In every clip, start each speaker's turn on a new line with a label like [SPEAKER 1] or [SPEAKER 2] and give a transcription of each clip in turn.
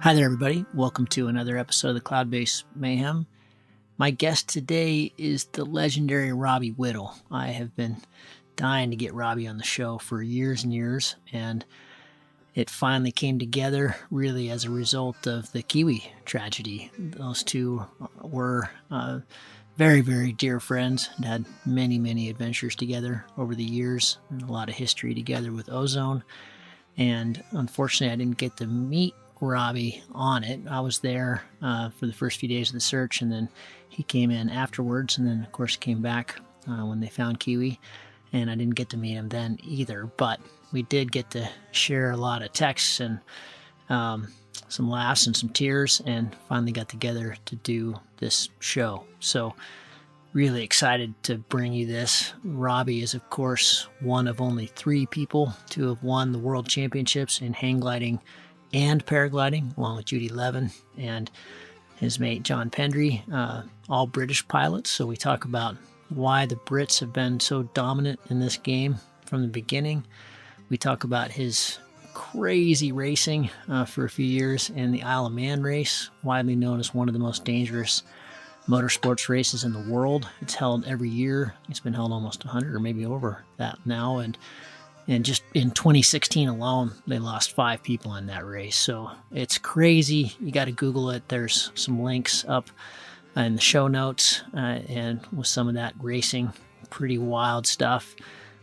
[SPEAKER 1] Hi there, everybody. Welcome to another episode of the Cloud-Based Mayhem. My guest today is the legendary Robbie Whittle. I have been dying to get Robbie on the show for years and years, and it finally came together really as a result of the Kiwi tragedy. Those two were very, very dear friends and had many, many adventures together over the years and a lot of history together with Ozone. And unfortunately, I didn't get to meet Robbie on it. I was there for the first few days of the search, and then he came in afterwards, and then of course came back when they found Kiwi, and I didn't get to meet him then either, but we did get to share a lot of texts and some laughs and some tears, and finally got together to do this show. So really excited to bring you this. Robbie is, of course, one of only 3 people to have won the world championships in hang gliding and paragliding, along with Judy Levin and his mate John Pendry, all British pilots. So we talk about why the Brits have been so dominant in this game from the beginning. We talk about his crazy racing for a few years in the Isle of Man race, widely known as one of the most dangerous motorsports races in the world. It's held every year. It's been held almost 100 or maybe over that now. And just in 2016 alone, they lost 5 people in that race. So it's crazy. You got to Google it. There's some links up in the show notes and with some of that racing, pretty wild stuff.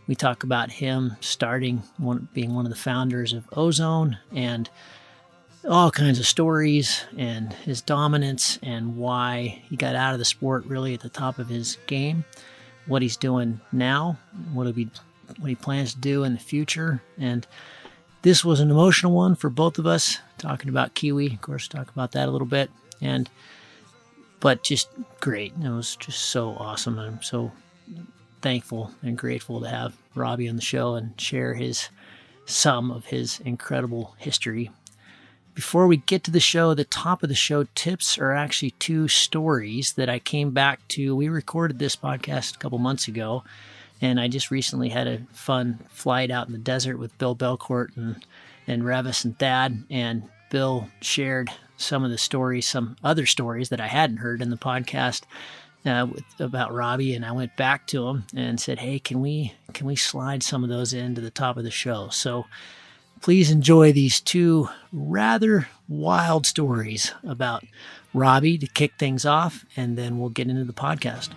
[SPEAKER 1] We talk about him being one of the founders of Ozone, and all kinds of stories and his dominance and why he got out of the sport really at the top of his game, what he's doing now, what he plans to do in the future. And this was an emotional one for both of us, talking about Kiwi. Of course, talk about that a little bit. But just great. It was just so awesome. I'm so thankful and grateful to have Robbie on the show and share some of his incredible history. Before we get to the show, the top of the show tips are actually 2 stories that I came back to. We recorded this podcast a couple months ago, and I just recently had a fun flight out in the desert with Bill Belcourt and Revis and Thad, and Bill shared some of the stories, some other stories that I hadn't heard in the podcast about Robbie, and I went back to him and said, hey, can we slide some of those into the top of the show? So please enjoy these 2 rather wild stories about Robbie to kick things off, and then we'll get into the podcast.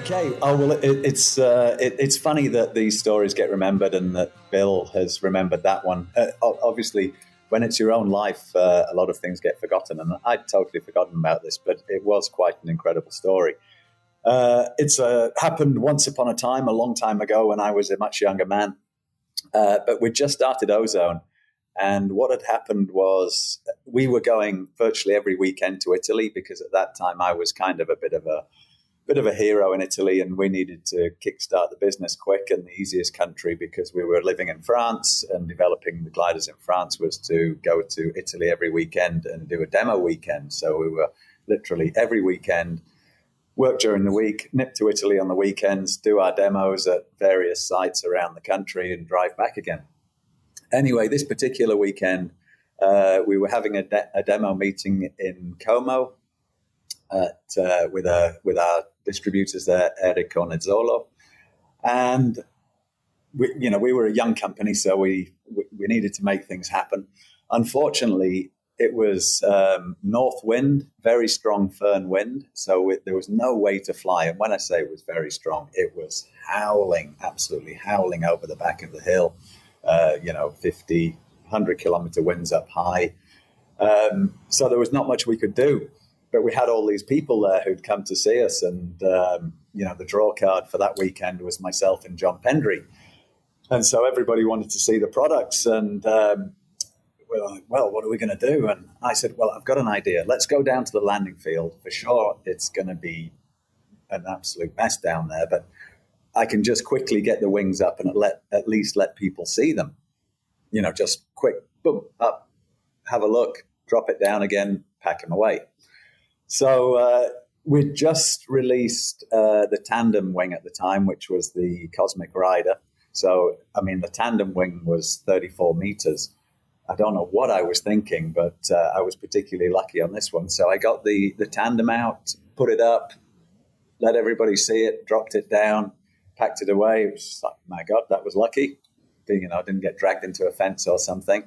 [SPEAKER 2] Okay. Oh well, it's funny that these stories get remembered and that Bill has remembered that one. Obviously, when it's your own life, a lot of things get forgotten, and I'd totally forgotten about this, but it was quite an incredible story. It's happened once upon a time, a long time ago, when I was a much younger man. But we just started Ozone, and what had happened was we were going virtually every weekend to Italy, because at that time I was kind of a bit of a hero in Italy, and we needed to kickstart the business quick. And the easiest country, because we were living in France and developing the gliders in France, was to go to Italy every weekend and do a demo weekend. So we were literally every weekend, work during the week, nip to Italy on the weekends, do our demos at various sites around the country, and drive back again. Anyway, this particular weekend, we were having a demo meeting in Como with our distributors there, Eric Cornezzolo. And we were a young company, so we needed to make things happen. Unfortunately, it was north wind, very strong firn wind, so there was no way to fly. And when I say it was very strong, it was howling, absolutely howling over the back of the hill, 50, 100-kilometer winds up high. So there was not much we could do. But we had all these people there who'd come to see us, and the draw card for that weekend was myself and John Pendry. And so everybody wanted to see the products, and we're like, well, what are we going to do? And I said, well, I've got an idea. Let's go down to the landing field. For sure, it's going to be an absolute mess down there, but I can just quickly get the wings up and at least let people see them. Just quick, boom, up, have a look, drop it down again, pack them away. So we'd just released the tandem wing at the time, which was the Cosmic Rider. So, I mean, the tandem wing was 34 meters. I don't know what I was thinking, but I was particularly lucky on this one. So I got the tandem out, put it up, let everybody see it, dropped it down, packed it away. It was like, my God, that was lucky. Didn't get dragged into a fence or something.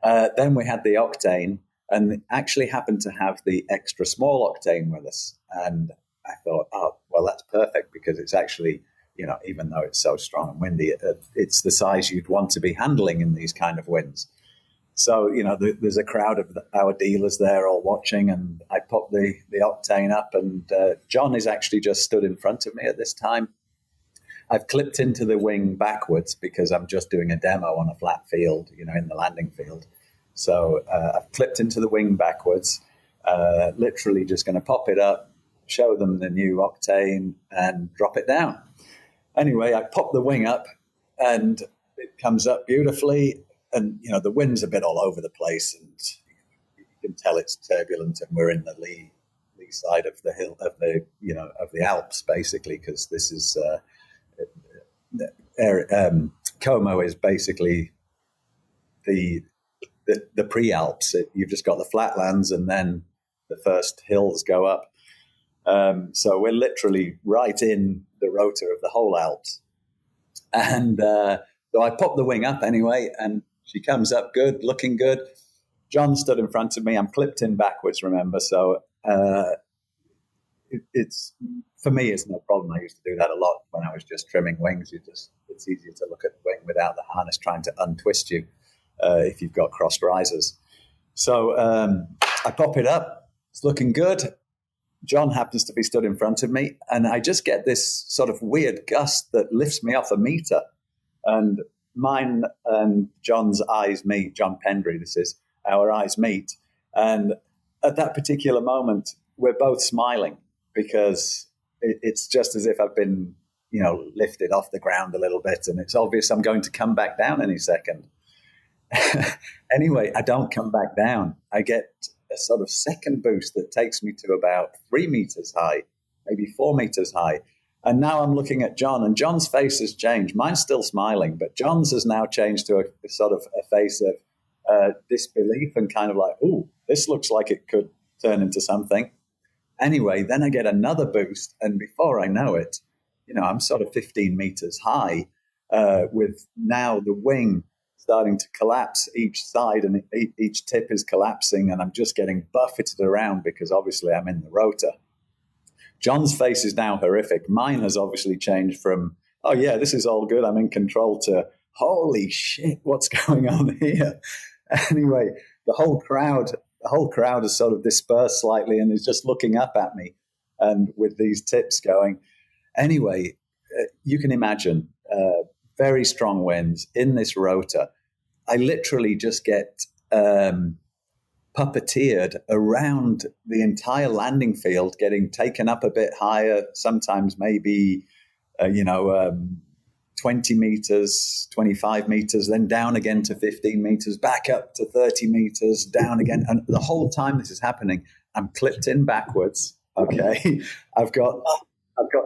[SPEAKER 2] Then we had the Octane, and actually happened to have the extra small Octane with us. And I thought, oh, well, that's perfect, because it's actually, even though it's so strong and windy, it's the size you'd want to be handling in these kind of winds. So, there's a crowd of our dealers there all watching, and I popped the Octane up, and John is actually just stood in front of me at this time. I've clipped into the wing backwards because I'm just doing a demo on a flat field, in the landing field. So I've clipped into the wing backwards, literally just going to pop it up, show them the new Octane, and drop it down. Anyway, I pop the wing up, and it comes up beautifully. And, the wind's a bit all over the place, and you can tell it's turbulent, and we're in the lee side of the hill, of the Alps, basically, because this is... Como is basically the pre-Alps. You've just got the flatlands, and then the first hills go up. So we're literally right in the rotor of the whole Alps. And so I pop the wing up anyway, and she comes up good, looking good. John stood in front of me. I'm clipped in backwards, remember? So it's, for me, it's no problem. I used to do that a lot when I was just trimming wings. It's easier to look at the wing without the harness trying to untwist you if you've got crossed risers. So I pop it up. It's looking good. John happens to be stood in front of me, and I just get this sort of weird gust that lifts me off a meter. And mine and John's eyes meet. John Pendry, this is, our eyes meet. And at that particular moment, we're both smiling, because it's just as if I've been, lifted off the ground a little bit, and it's obvious I'm going to come back down any second. Anyway, I don't come back down. I get a sort of second boost that takes me to about 3 meters high, maybe 4 meters high. And now I'm looking at John, and John's face has changed. Mine's still smiling, but John's has now changed to a sort of a face of disbelief and kind of like, ooh, this looks like it could turn into something. Anyway, then I get another boost, and before I know it, I'm sort of 15 meters high, with now the wing starting to collapse each side, and each tip is collapsing, and I'm just getting buffeted around because obviously I'm in the rotor. John's face is now horrific. Mine has obviously changed from, oh yeah, this is all good, I'm in control, to holy shit, what's going on here? Anyway, the whole crowd has sort of dispersed slightly and is just looking up at me, and with these tips going. Anyway, you can imagine very strong winds in this rotor. I literally just get puppeteered around the entire landing field, getting taken up a bit higher, sometimes maybe, 20 meters, 25 meters, then down again to 15 meters, back up to 30 meters, down again. And the whole time this is happening, I'm clipped in backwards. Okay. I've got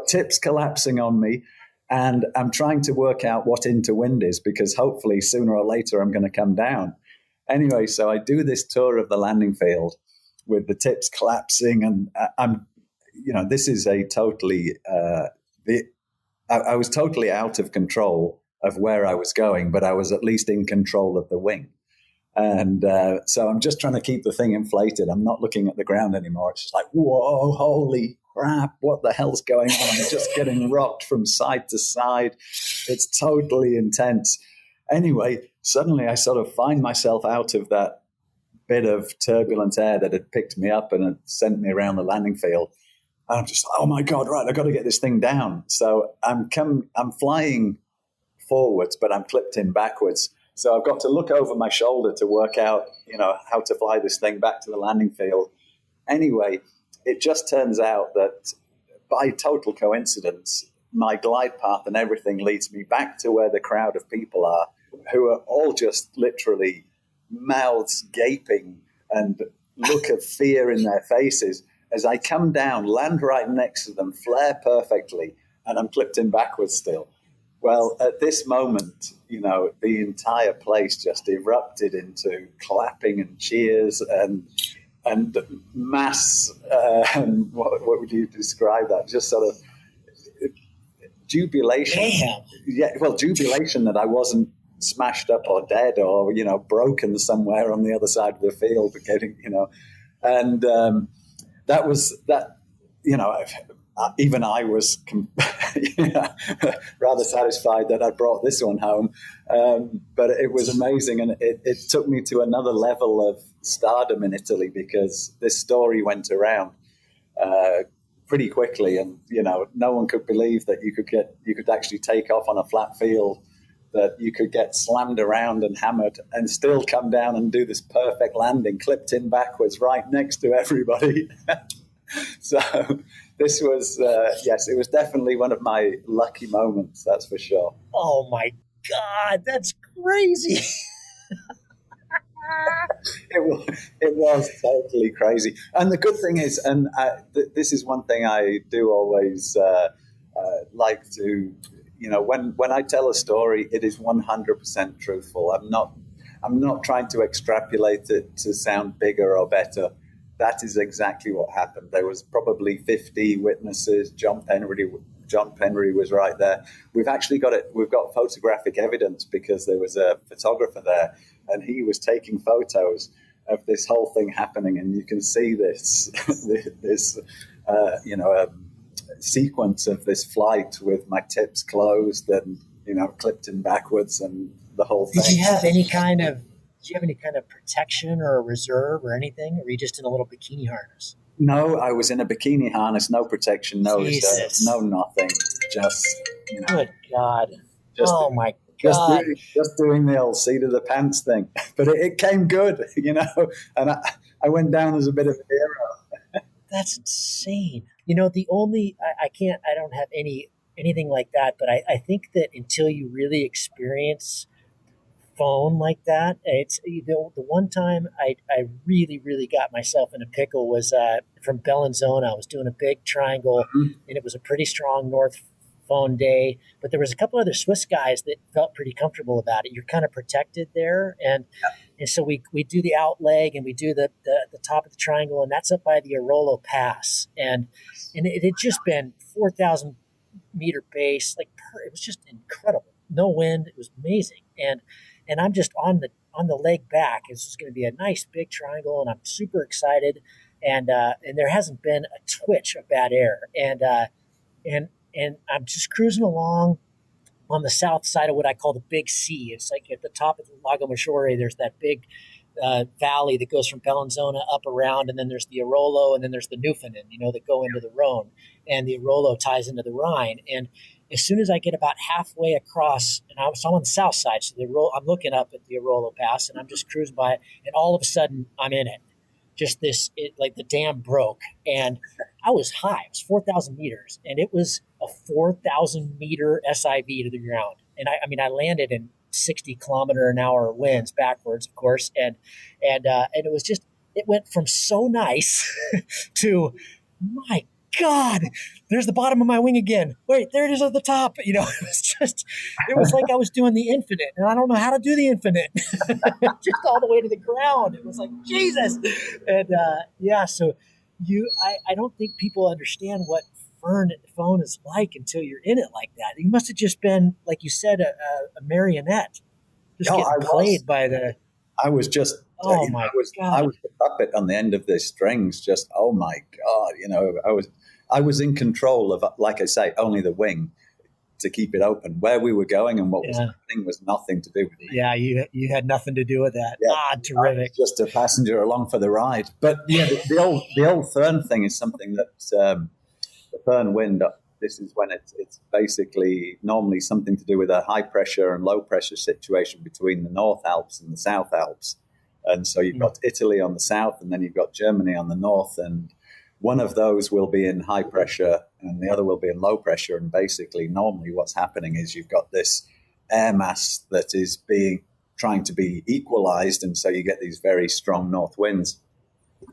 [SPEAKER 2] tips collapsing on me, and I'm trying to work out what interwind is, because hopefully sooner or later I'm going to come down. Anyway, so I do this tour of the landing field with the tips collapsing, and this is a totally, I was totally out of control of where I was going, but I was at least in control of the wing. And so I'm just trying to keep the thing inflated. I'm not looking at the ground anymore. It's just like, whoa, holy crap, what the hell's going on? I'm just getting rocked from side to side. It's totally intense. Anyway, suddenly I sort of find myself out of that bit of turbulent air that had picked me up and had sent me around the landing field. And I'm just, oh my God, right, I've got to get this thing down. So I'm flying forwards, but I'm clipped in backwards. So I've got to look over my shoulder to work out, how to fly this thing back to the landing field. Anyway, it just turns out that by total coincidence, my glide path and everything leads me back to where the crowd of people are, who are all just literally mouths gaping and look of fear in their faces. as I come down, land right next to them, flare perfectly, and I'm clipped in backwards still. Well, at this moment, the entire place just erupted into clapping and cheers and mass. What would you describe that? Just sort of jubilation.
[SPEAKER 1] Mayhem.
[SPEAKER 2] Yeah, well, jubilation that I wasn't smashed up or dead or broken somewhere on the other side of the field, and that was that. Even I was rather satisfied that I brought this one home. But it was amazing, and it took me to another level of stardom in Italy because this story went around pretty quickly, and no one could believe that you could actually take off on a flat field, that you could get slammed around and hammered and still come down and do this perfect landing, clipped in backwards right next to everybody. So this was, yes, it was definitely one of my lucky moments, that's for sure.
[SPEAKER 1] Oh, my God, that's crazy.
[SPEAKER 2] It was totally crazy. And the good thing is, and this is one thing I do always like to, when I tell a story, it is 100% truthful. I'm not trying to extrapolate it to sound bigger or better. That is exactly what happened. There was probably 50 witnesses. John Penry was right there. We've actually got it. We've got photographic evidence because there was a photographer there, and he was taking photos of this whole thing happening. And you can see this, sequence of this flight with my tips closed and clipped in backwards and the whole thing.
[SPEAKER 1] Did you have any kind of protection or a reserve or anything? Or were you just in a little bikini harness?
[SPEAKER 2] No, I was in a bikini harness, no protection, no reserve, no nothing. Just,
[SPEAKER 1] Good God. My God.
[SPEAKER 2] Just doing the old seat of the pants thing. But it came good, and I went down as a bit of a hero.
[SPEAKER 1] That's insane. I don't have anything like that, but I think that until you really experience phone like that, it's the one time I really, really got myself in a pickle was from Bellinzona. I was doing a big triangle, and it was a pretty strong north phone day, but there was a couple other Swiss guys that felt pretty comfortable about it. You're kind of protected there, and so we do the out leg and we do the top of the triangle, and that's up by the Airolo Pass, and it had just been 4,000 meter base, it was just incredible. No wind, it was amazing, and I'm just on the leg back. This is going to be a nice big triangle, and I'm super excited, and there hasn't been a twitch of bad air, and I'm just cruising along on the south side of what I call the Big C. It's like at the top of the Lago Maggiore, there's that big valley that goes from Bellinzona up around, and then there's the Airolo, and then there's the Newfoundland, that go into the Rhone, and the Airolo ties into the Rhine. And as soon as I get about halfway across, and I'm on the south side, so I'm looking up at the Airolo Pass, and I'm just cruising by it, and all of a sudden I'm in it. Just like the dam broke, and I was high. It was 4,000 meters, and it was a 4,000 meter SIV to the ground. And I landed in 60 kilometer an hour winds backwards, of course, and it was just, it went from so nice to, my God, there's the bottom of my wing again. Wait, there it is at the top. It was like I was doing the infinite, and I don't know how to do the infinite. Just all the way to the ground. It was like, Jesus. And so I don't think people understand what phone is like until you're in it like that. You must have just been, like you said, a marionette. Just getting played by the...
[SPEAKER 2] I was just...
[SPEAKER 1] my God.
[SPEAKER 2] I was the puppet on the end of the strings. Just, oh my God, I was in control of, like I say, only the wing to keep it open. Where we were going and what was happening was nothing to do with it.
[SPEAKER 1] Yeah, you had nothing to do with that.
[SPEAKER 2] Yeah,
[SPEAKER 1] terrific.
[SPEAKER 2] Just a passenger along for the ride. But yeah, the old Föhn thing is something that the Föhn wind. This is when it's basically normally something to do with a high pressure and low pressure situation between the North Alps and the South Alps. And so you've got Italy on the south, and then you've got Germany on the north, and one of those will be in high pressure and the other will be in low pressure. And basically, normally what's happening is you've got this air mass that is trying to be equalized, and so you get these very strong north winds.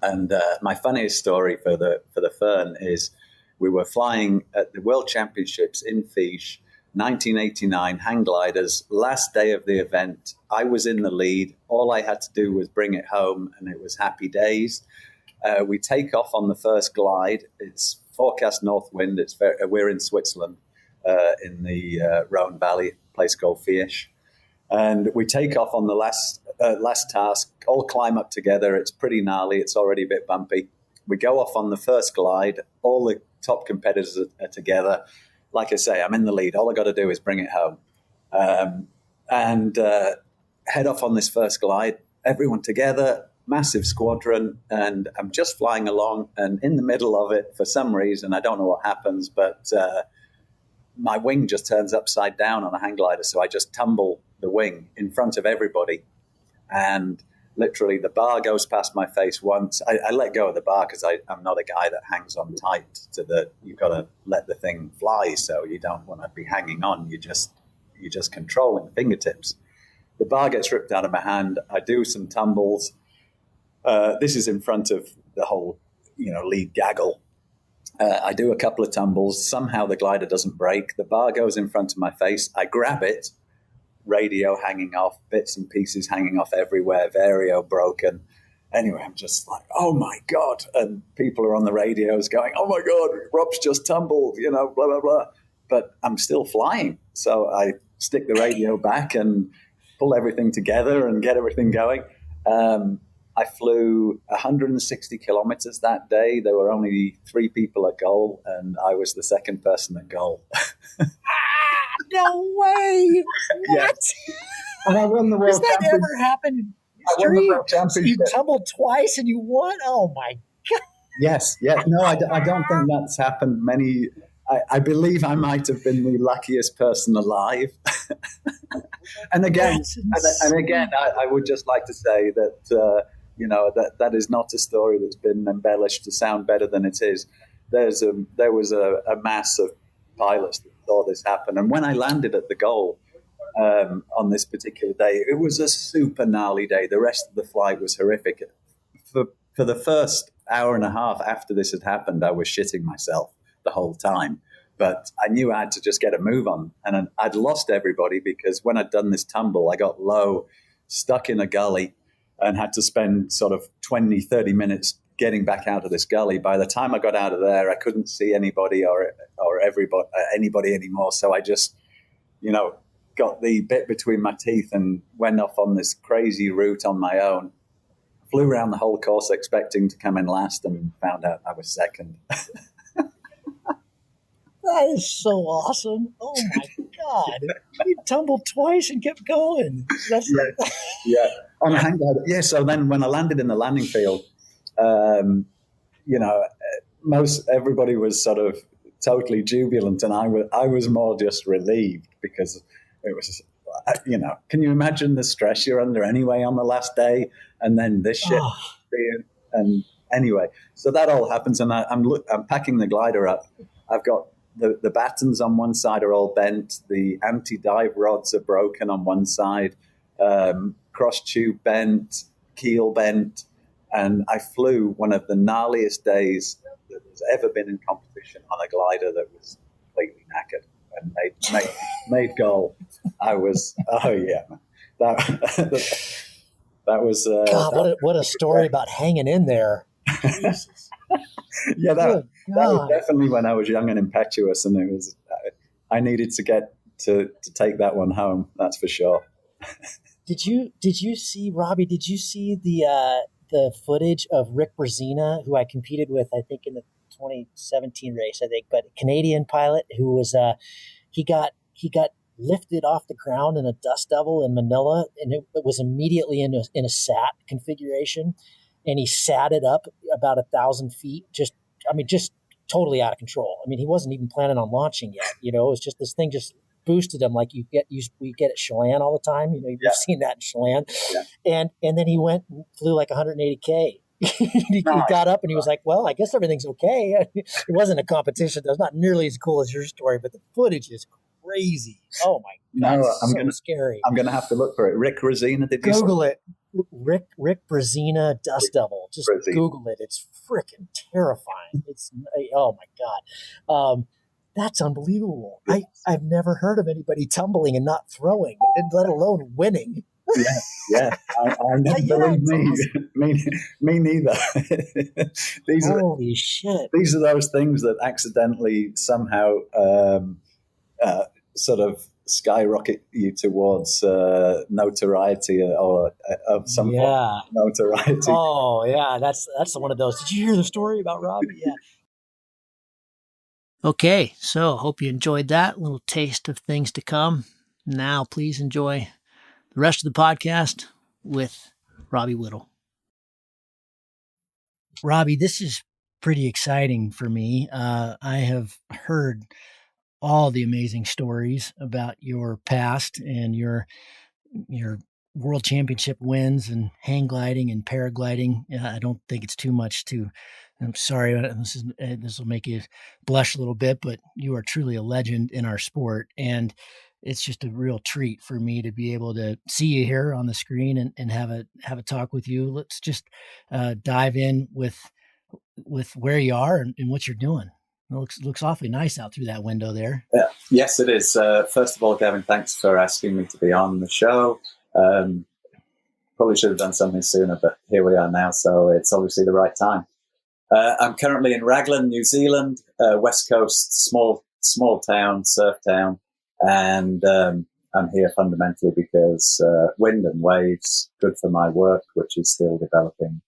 [SPEAKER 2] And my funniest story for the Fern is we were flying at the World Championships in Fiji, 1989, hang gliders, last day of the event. I was in the lead. All I had to do was bring it home, and it was happy days. We take off on the first glide. It's forecast north wind. We're in Switzerland, in the Rhone Valley, a place called Fiesch. And we take off on the last task, all climb up together. It's pretty gnarly. It's already a bit bumpy. We go off on the first glide. All the top competitors are together. Like I say, I'm in the lead. All I got to do is bring it home. And head off on this first glide. Everyone together, massive squadron. And I'm just flying along. And in the middle of it, for some reason, I don't know what happens, but my wing just turns upside down on a hang glider. So I just tumble the wing in front of everybody. And literally the bar goes past my face once. I let go of the bar because I'm not a guy that hangs on tight to you've got to let the thing fly. So you don't want to be hanging on. You're just controlling the fingertips. The bar gets ripped out of my hand. I do some tumbles. This is in front of the whole, lead gaggle. I do a couple of tumbles. Somehow the glider doesn't break. The bar goes in front of my face. I grab it. Radio hanging off, bits and pieces hanging off everywhere, vario broken. Anyway, I'm just like, oh my God. And people are on the radios going, oh my God, Rob's just tumbled, blah, blah, blah. But I'm still flying. So I stick the radio back and pull everything together and get everything going. I flew 160 kilometers that day. There were only 3 people at goal, and I was the second person at goal.
[SPEAKER 1] No way! What?
[SPEAKER 2] Yes. And I won the World
[SPEAKER 1] Championship. Has that ever happened in history?
[SPEAKER 2] I won the World Championship.
[SPEAKER 1] You tumbled twice and you won? Oh my God!
[SPEAKER 2] Yes. No, I don't think that's happened many. I believe I might have been the luckiest person alive. And again, I would just like to say that that is not a story that's been embellished to sound better than it is. There was a mass of pilots that saw this happen, and when I landed at the goal on this particular day, it was a super gnarly day. The rest of the flight was horrific. For the first hour and a half after this had happened, I was shitting myself the whole time. But I knew I had to just get a move on. And I'd lost everybody because when I'd done this tumble, I got low, stuck in a gully, and had to spend sort of 20, 30 minutes getting back out of this gully. By the time I got out of there, I couldn't see anybody or anybody anymore. So I just, got the bit between my teeth and went off on this crazy route on my own. Flew around the whole course expecting to come in last and found out I was second.
[SPEAKER 1] That is so awesome. Oh, my God. You tumbled twice and kept going.
[SPEAKER 2] Yeah. On a hang glider. Yeah, so then when I landed in the landing field, everybody was sort of totally jubilant, and I was more just relieved because it was, can you imagine the stress you're under anyway on the last day, and then this shit. And anyway, so that all happens, and I'm packing the glider up. I've got the battens on one side are all bent. The anti-dive rods are broken on one side. Cross tube bent, keel bent. And I flew one of the gnarliest days that has ever been in competition on a glider that was completely knackered and made goal. I was, that was...
[SPEAKER 1] God, what a story about hanging in there. Jesus.
[SPEAKER 2] Yeah, that was definitely when I was young and impetuous, and it was I needed to get to take that one home. That's for sure.
[SPEAKER 1] Did you see, Robbie? Did you see the footage of Rick Brazina, who I competed with, I think in the 2017 race, but a Canadian pilot who was he got lifted off the ground in a dust devil in Manila, and it was immediately in a sat configuration. And he sat it up about 1,000 feet, just totally out of control. I mean, he wasn't even planning on launching yet. It was just this thing just boosted him like we get at Chelan all the time. You've seen that in Chelan. Yeah. And then he went and flew like 180K. He got up and he was like, well, I guess everything's okay. It wasn't a competition. That was not nearly as cool as your story, but the footage is crazy. Oh my God, it's scary.
[SPEAKER 2] I'm going to have to look for it. Rick Brazina, did you
[SPEAKER 1] Google it. Rick Brazina Dust Devil. Just Google it. It's freaking terrifying. It's oh my god, that's unbelievable.
[SPEAKER 2] Yes.
[SPEAKER 1] I've never heard of anybody tumbling and not throwing, and let alone winning.
[SPEAKER 2] Yeah. I believe me, awesome. me neither.
[SPEAKER 1] Holy shit!
[SPEAKER 2] These are those things that accidentally somehow sort of skyrocket you towards notoriety or of some form of notoriety.
[SPEAKER 1] Oh yeah, that's one of those. Did you hear the story about Robbie? Yeah. Okay, so hope you enjoyed that little taste of things to come. Now, please enjoy the rest of the podcast with Robbie Whittle. Robbie, this is pretty exciting for me. I have heard all the amazing stories about your past and your world championship wins and hang gliding and paragliding. I don't think it's too much to. I'm sorry, this will make you blush a little bit, but you are truly a legend in our sport, and it's just a real treat for me to be able to see you here on the screen and have a talk with you. Let's just dive in with where you are and what you're doing. It looks awfully nice out through that window there.
[SPEAKER 2] Yes, it is. First of all, Gavin, thanks for asking me to be on the show. Probably should have done something sooner, but here we are now, so it's obviously the right time. I'm currently in Raglan, New Zealand, West Coast, small town, surf town, and I'm here fundamentally because wind and waves, good for my work, which is still developing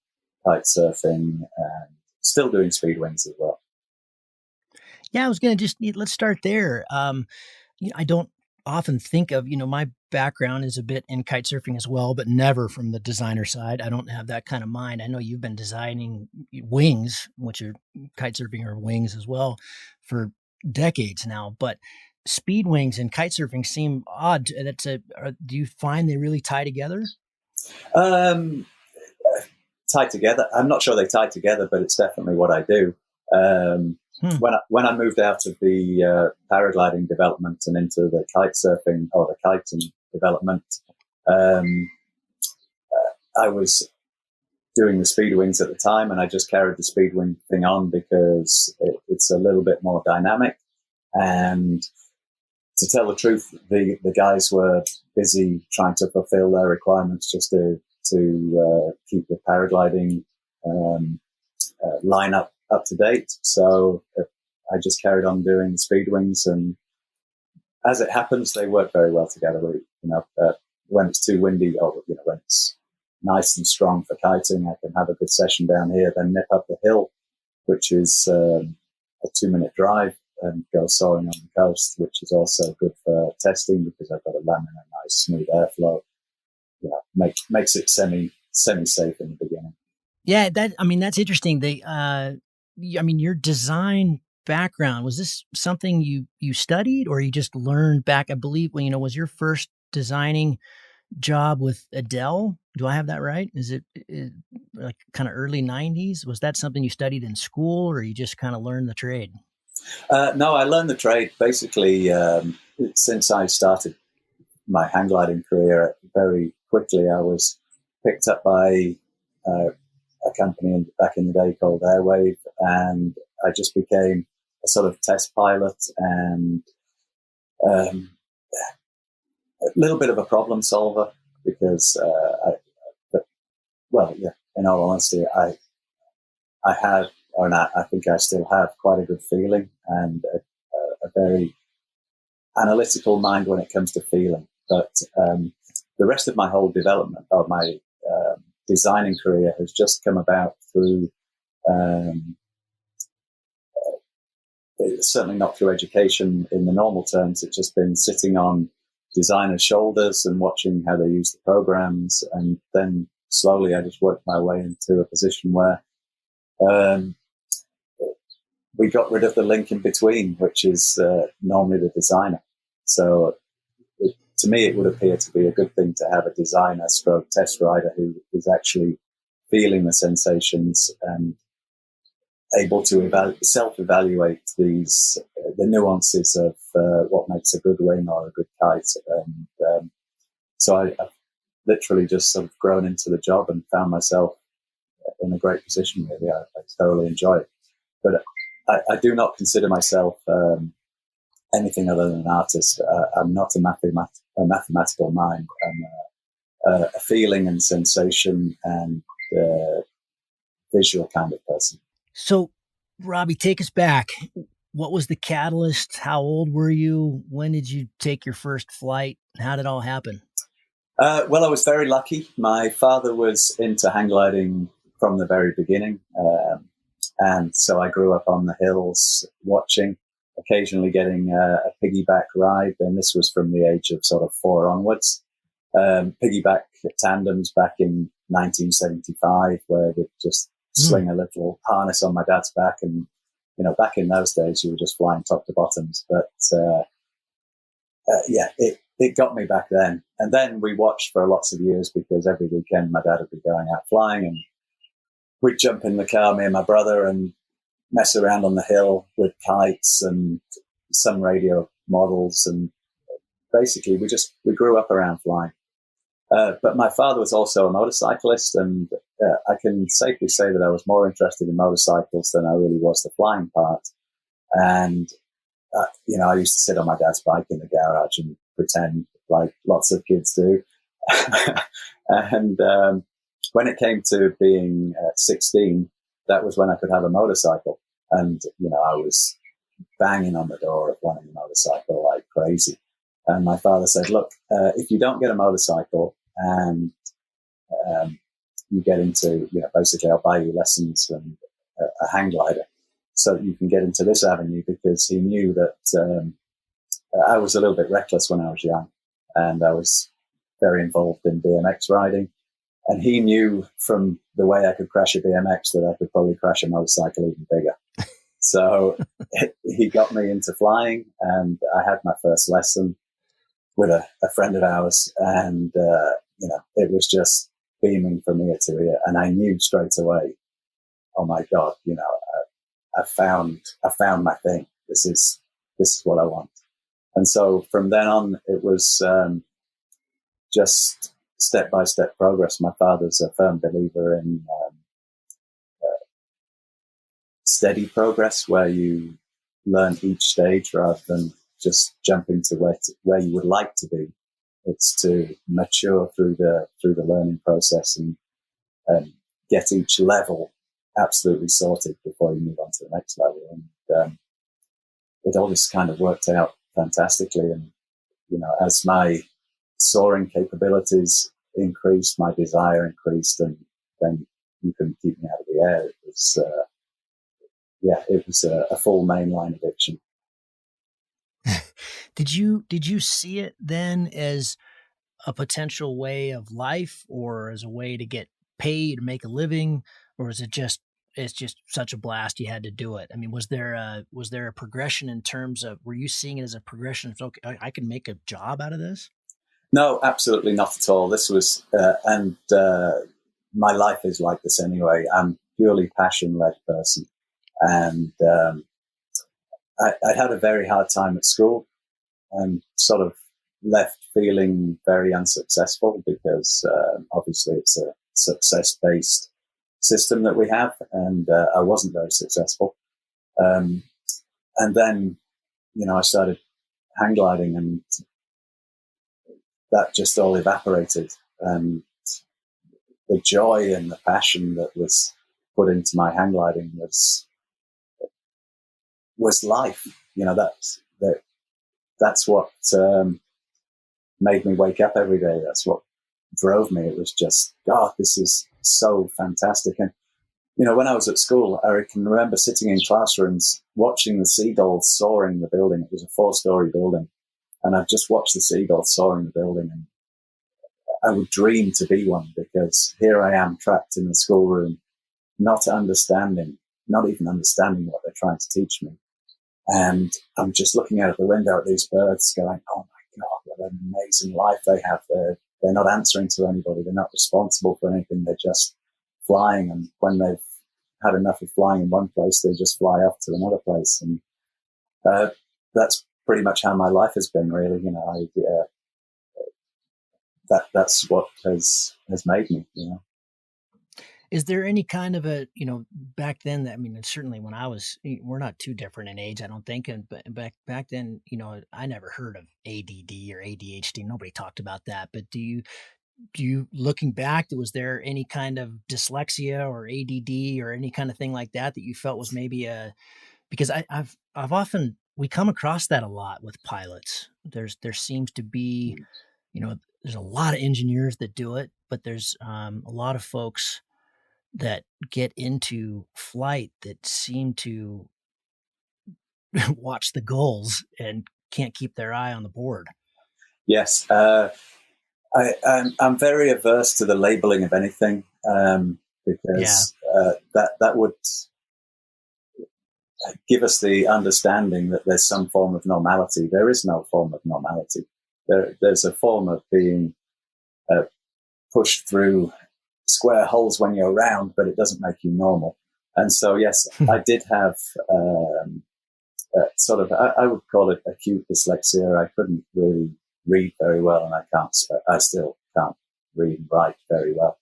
[SPEAKER 2] kite surfing and still doing speed wings as well.
[SPEAKER 1] Yeah, I was going to let's start there. I don't often think of, my background is a bit in kite surfing as well, but never from the designer side. I don't have that kind of mind. I know you've been designing wings, which are kite surfing or wings as well, for decades now, but speed wings and kite surfing seem odd. Do you find they really tie together?
[SPEAKER 2] Tie together. I'm not sure they tie together, but it's definitely what I do. When I moved out of the paragliding development and into the kite surfing or the kiting development, I was doing the speed wings at the time, and I just carried the speed wing thing on because it's a little bit more dynamic. And to tell the truth, the guys were busy trying to fulfill their requirements just to keep the paragliding line up to date. So I just carried on doing speed wings, and as it happens, they work very well together. When it's too windy, or when it's nice and strong for kiting, I can have a good session down here, then nip up the hill, which is a 2-minute drive, and go soaring on the coast, which is also good for testing because I've got a lemon and nice smooth airflow. Makes it semi-safe in the beginning.
[SPEAKER 1] Yeah, that's interesting. Your design background, was this something you studied or you just learned back? I believe was your first designing job with Adele? Do I have that right? Is it like kind of early 90s? Was that something you studied in school, or you just kind of learned the trade?
[SPEAKER 2] No, I learned the trade basically since I started my hang gliding career. Very quickly, I was picked up by a company back in the day called Airwave, and I just became a sort of test pilot and a little bit of a problem solver because, in all honesty, I had, and I think I still have, quite a good feeling and a very analytical mind when it comes to feeling. But the rest of my whole development of my designing career has just come about through, certainly not through education in the normal terms. It's just been sitting on designers' shoulders and watching how they use the programs. And then slowly I just worked my way into a position where we got rid of the link in between, which is normally the designer. So to me, it would appear to be a good thing to have a designer stroke test rider who is actually feeling the sensations and able to self-evaluate the nuances of what makes a good wing or a good kite. And so literally just sort of grown into the job and found myself in a great position. Really, I thoroughly enjoy it. But I do not consider myself anything other than an artist. I'm not a mathematical mind. I'm a feeling and sensation and visual kind of person.
[SPEAKER 1] So, Robbie, take us back. What was the catalyst? How old were you? When did you take your first flight? How did it all happen?
[SPEAKER 2] Well, I was very lucky. My father was into hang gliding from the very beginning. And so I grew up on the hills watching, occasionally getting a piggyback ride. And this was from the age of sort of 4 onwards. Piggyback tandems back in 1975, where we'd just sling a little harness on my dad's back. And, you know, back in those days, you were just flying top to bottoms. But yeah, it got me back then. And then we watched for lots of years because every weekend my dad would be going out flying, and we'd jump in the car, me and my brother, and mess around on the hill with kites and some radio models. And basically we grew up around flying. But my father was also a motorcyclist, and I can safely say that I was more interested in motorcycles than I really was the flying part. And, you know, I used to sit on my dad's bike in the garage and pretend like lots of kids do. And when it came to being 16, that was when I could have a motorcycle. And, you know, I was banging on the door of wanting a motorcycle like crazy. And my father said, look, if you don't get a motorcycle and you get into, you know, basically I'll buy you lessons and a hang glider so that you can get into this avenue, because he knew that I was a little bit reckless when I was young, and I was very involved in BMX riding. And he knew from the way I could crash a BMX that I could probably crash a motorcycle even bigger. So he got me into flying, and I had my first lesson with a friend of ours. And, you know, it was just beaming from ear to ear. And I knew straight away, oh my God, you know, I found my thing. This is what I want. And so from then on, it was just step-by-step progress. My father's a firm believer in steady progress, where you learn each stage rather than just jump into where you would like to be. It's to mature through the learning process and get each level absolutely sorted before you move on to the next level. And it all just kind of worked out fantastically. And, you know, as my soaring capabilities increased, my desire increased, and then you couldn't keep me out of the air. It was, it was a full mainline addiction.
[SPEAKER 1] Did you see it then as a potential way of life, or as a way to get paid, make a living, or is it just, it's just such a blast you had to do it? I mean, was there a progression in terms of, were you seeing it as a progression of, okay, I can make a job out of this?
[SPEAKER 2] No, absolutely not at all. This was, my life is like this anyway. I'm purely passion-led person. And I had a very hard time at school, and sort of left feeling very unsuccessful, because obviously it's a success-based system that we have, and I wasn't very successful. And then, you know, I started hang gliding, and that just all evaporated. And the joy and the passion that was put into my hang gliding was life. You know, that's what made me wake up every day. That's what drove me. It was just, God, this is so fantastic. And, you know, when I was at school, I can remember sitting in classrooms watching the seagulls soaring in the building. It was a 4-story building. And I'd just watched the seagulls soaring in the building, and I would dream to be one, because here I am trapped in the schoolroom, not even understanding what they're trying to teach me. And I'm just looking out of the window at these birds going, oh my God, what an amazing life they have. They're not answering to anybody. They're not responsible for anything. They're just flying. And when they've had enough of flying in one place, they just fly off to another place. And that's pretty much how my life has been, really. You know, that's what has made me, you know.
[SPEAKER 1] Is there any kind of a, back then, I mean, certainly when we're not too different in age, I don't think. And but back then, I never heard of ADD or ADHD. Nobody talked about that. But do you looking back, was there any kind of dyslexia or ADD or any kind of thing like that you felt was maybe because I've often, we come across that a lot with pilots. There seems to be, there's a lot of engineers that do it, but there's a lot of folks that get into flight that seem to watch the goals and can't keep their eye on the board.
[SPEAKER 2] Yes. I'm very averse to the labeling of anything, because that would give us the understanding that there's some form of normality. There is no form of normality. There's a form of being pushed through square holes when you're round, but it doesn't make you normal. And so, yes, I did have sort of, I would call it acute dyslexia. I couldn't really read very well, and I still can't read and write very well.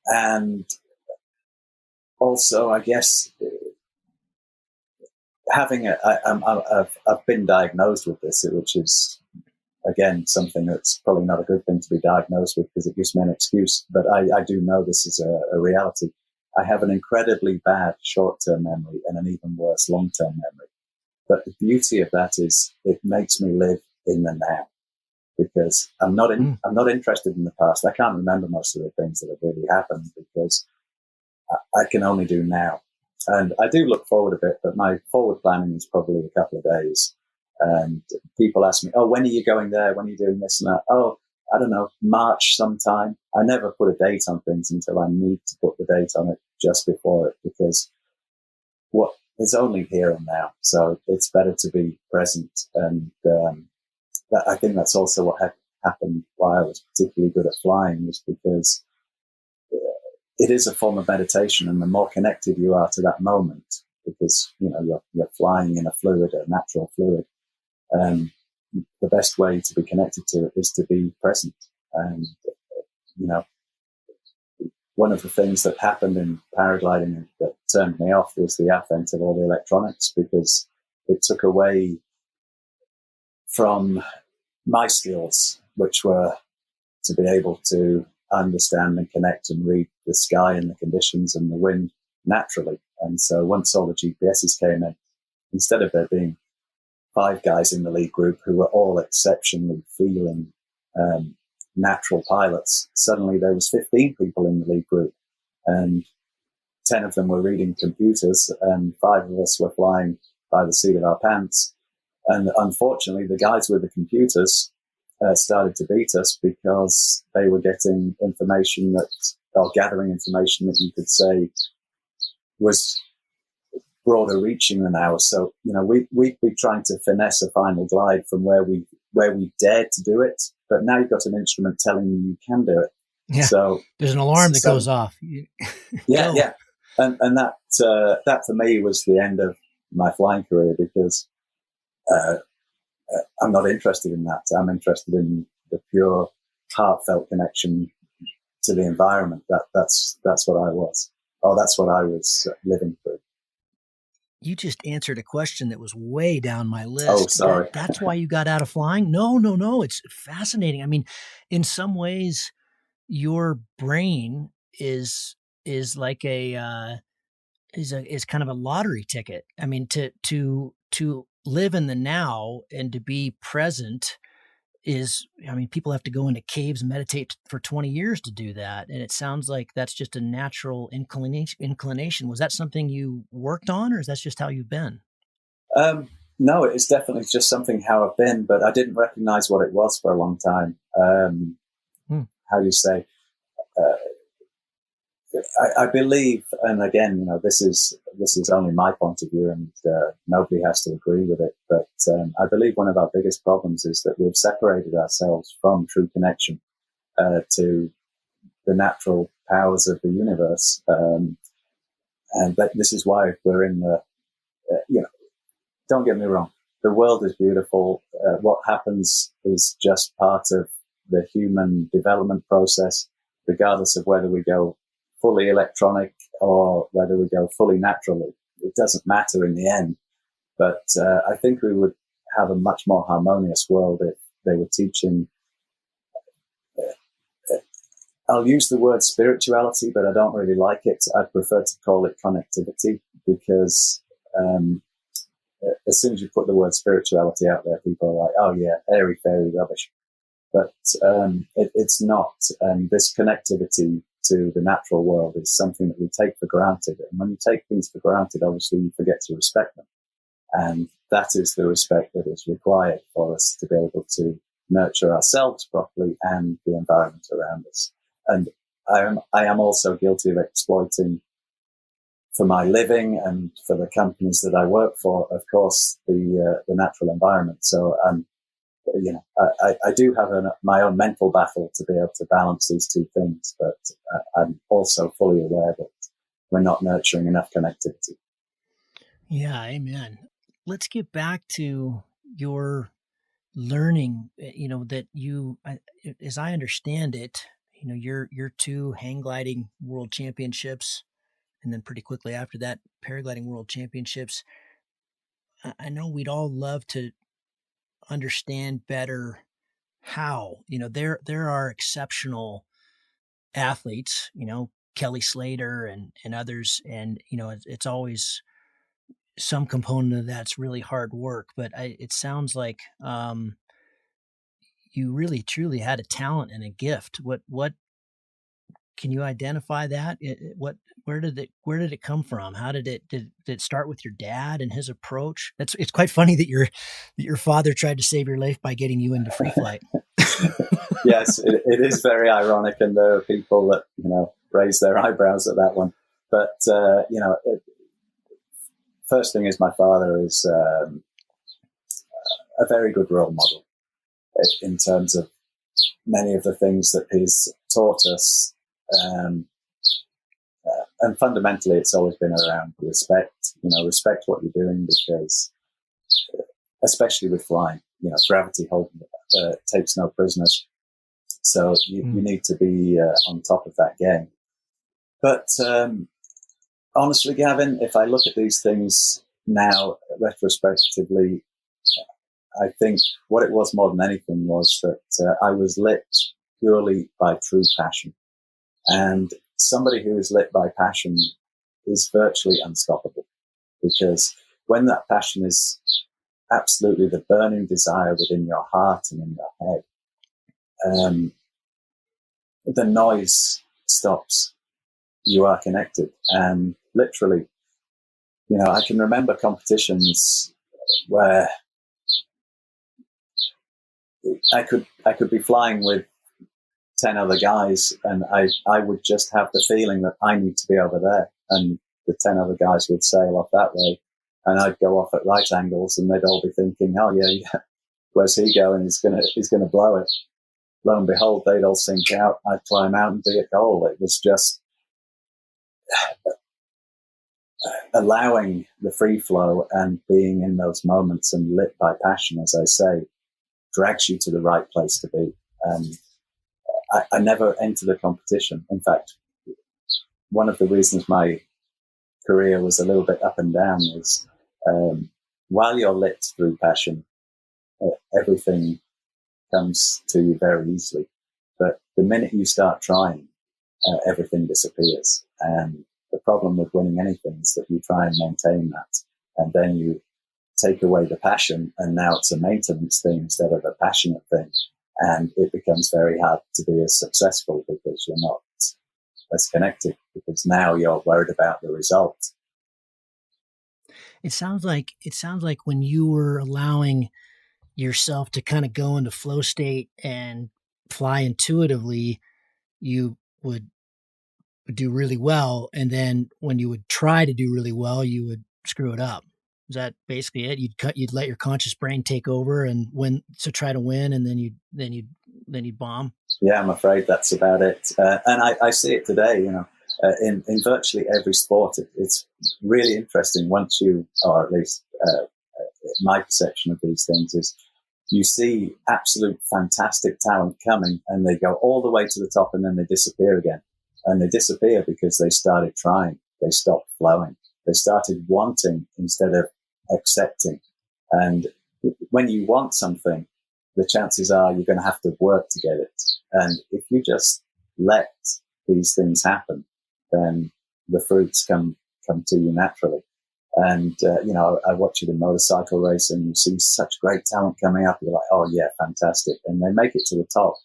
[SPEAKER 2] And also, I guess, I've been diagnosed with this, which is, again, something that's probably not a good thing to be diagnosed with, because it gives me an excuse. But I do know this is a reality. I have an incredibly bad short-term memory and an even worse long-term memory. But the beauty of that is it makes me live in the now, because I'm not interested in the past. I can't remember most of the things that have really happened, because I can only do now. And I do look forward a bit, but my forward planning is probably a couple of days. And people ask me, oh, when are you going there? When are you doing this and that? Oh, I don't know, March sometime. I never put a date on things until I need to put the date on it just before it, because what is only here and now. So it's better to be present. And I think that's also what happened why I was particularly good at flying, was because it is a form of meditation, and the more connected you are to that moment, because you're flying in a fluid, a natural fluid, the best way to be connected to it is to be present. And one of the things that happened in paragliding that turned me off was the advent of all the electronics, because it took away from my skills, which were to be able to understand and connect and read the sky and the conditions and the wind naturally. And so once all the GPSs came in, instead of there being 5 guys in the lead group who were all exceptionally feeling natural pilots, suddenly there was 15 people in the lead group, and 10 of them were reading computers, and 5 of us were flying by the seat of our pants. And unfortunately, the guys with the computers started to beat us, because they were getting information or gathering information that you could say was broader reaching than ours. So, we'd be trying to finesse a final glide from where we dared to do it, but now you've got an instrument telling you can do it.
[SPEAKER 1] Yeah.
[SPEAKER 2] So
[SPEAKER 1] there's an alarm that goes off.
[SPEAKER 2] Yeah. And that for me was the end of my flying career, because I'm not interested in that. I'm interested in the pure, heartfelt connection to the environment. That's what I was. Oh, that's what I was living through.
[SPEAKER 1] You just answered a question that was way down my list.
[SPEAKER 2] Oh, sorry.
[SPEAKER 1] That's why you got out of flying? No. It's fascinating. I mean, in some ways, your brain is like is kind of a lottery ticket. I mean, to live in the now and to be present people have to go into caves and meditate for 20 years to do that. And it sounds like that's just a natural inclination. Was that something you worked on, or is that just how you've been?
[SPEAKER 2] No, it's definitely just something how I've been, but I didn't recognize what it was for a long time. How do you say? I believe, and again, this is only my point of view, and nobody has to agree with it. But I believe one of our biggest problems is that we've separated ourselves from true connection to the natural powers of the universe, and this is why we're in the. Don't get me wrong. the world is beautiful. What happens is just part of the human development process, regardless of whether we go fully electronic or whether we go fully naturally. It doesn't matter in the end. But I think we would have a much more harmonious world if they were teaching. I'll use the word spirituality, but I don't really like it. I prefer to call it connectivity, because as soon as you put the word spirituality out there, people are like, oh yeah, airy fairy rubbish. But it's not. And this connectivity to the natural world is something that we take for granted. And when you take things for granted, obviously you forget to respect them. And that is the respect that is required for us to be able to nurture ourselves properly and the environment around us. And I am also guilty of exploiting, for my living and for the companies that I work for, of course, the natural environment. So, I do have my own mental battle to be able to balance these two things, but I'm also fully aware that we're not nurturing enough connectivity.
[SPEAKER 1] Yeah, amen. Let's get back to your learning, that you, as I understand it, your two hang gliding world championships, and then pretty quickly after that, paragliding world championships. I know we'd all love to understand better how, there are exceptional athletes, Kelly Slater and others. And, it's always some component of that's really hard work, but it sounds like, you really truly had a talent and a gift. What can you identify that? Where did it come from? How did it start with your dad and his approach? It's quite funny that your father tried to save your life by getting you into free flight.
[SPEAKER 2] Yes, it is very ironic, and there are people that raise their eyebrows at that one. But first thing is, my father is a very good role model in terms of many of the things that he's taught us. And fundamentally, it's always been around respect. Respect what you're doing, because especially with flying, gravity takes no prisoners. So you need to be on top of that game. But honestly, Gavin, if I look at these things now retrospectively, I think what it was more than anything was that I was lit purely by true passion. And somebody who is lit by passion is virtually unstoppable, because when that passion is absolutely the burning desire within your heart and in your head, the noise stops. You are connected. And literally, I can remember competitions where I could be flying with 10 other guys, and I would just have the feeling that I need to be over there, and the 10 other guys would sail off that way, and I'd go off at right angles, and they'd all be thinking, oh yeah, where's he going? He's gonna blow it. Lo and behold, they'd all sink out. I'd climb out and be at goal. It was just allowing the free flow and being in those moments and lit by passion, as I say, drags you to the right place to be. I never entered a competition. In fact, one of the reasons my career was a little bit up and down is while you're lit through passion, everything comes to you very easily. But the minute you start trying, everything disappears. And the problem with winning anything is that you try and maintain that, and then you take away the passion, and now it's a maintenance thing instead of a passionate thing. And it becomes very hard to be as successful, because you're not as connected, because now you're worried about the result.
[SPEAKER 1] It sounds like when you were allowing yourself to kind of go into flow state and fly intuitively, you would do really well. And then when you would try to do really well, you would screw it up. Is that basically it? You'd let your conscious brain take over and try to win, and then you'd bomb.
[SPEAKER 2] Yeah, I'm afraid that's about it. And I see it today, in virtually every sport. It's really interesting once you, or at least my perception of these things is you see absolute fantastic talent coming and they go all the way to the top and then they disappear again. And they disappear because they started trying. They stopped flowing. They started wanting instead of accepting. And when you want something, the chances are you're going to have to work to get it. And if you just let these things happen, then the fruits come to you naturally. And, I watch it in motorcycle racing. You see such great talent coming up. You're like, oh, yeah, fantastic. And they make it to the top.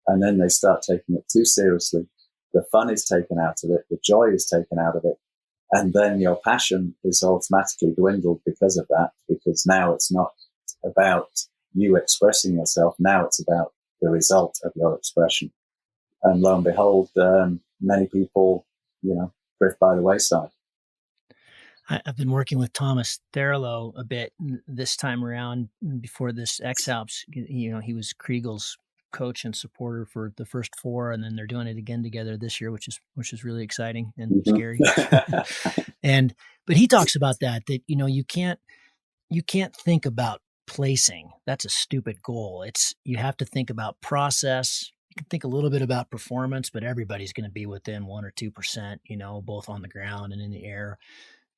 [SPEAKER 2] And then they start taking it too seriously. The fun is taken out of it. The joy is taken out of it. And then your passion is automatically dwindled because of that, because now it's not about you expressing yourself. Now it's about the result of your expression. And lo and behold, many people, drift by the wayside.
[SPEAKER 1] I've been working with Thomas Therileau a bit this time around. Before this X-Alps, he was Kriegel's coach and supporter for the first four, and then they're doing it again together this year, which is really exciting and scary. But he talks about that you can't think about placing. That's a stupid goal. You have to think about process. You can think a little bit about performance, but everybody's going to be within 1 or 2%, both on the ground and in the air.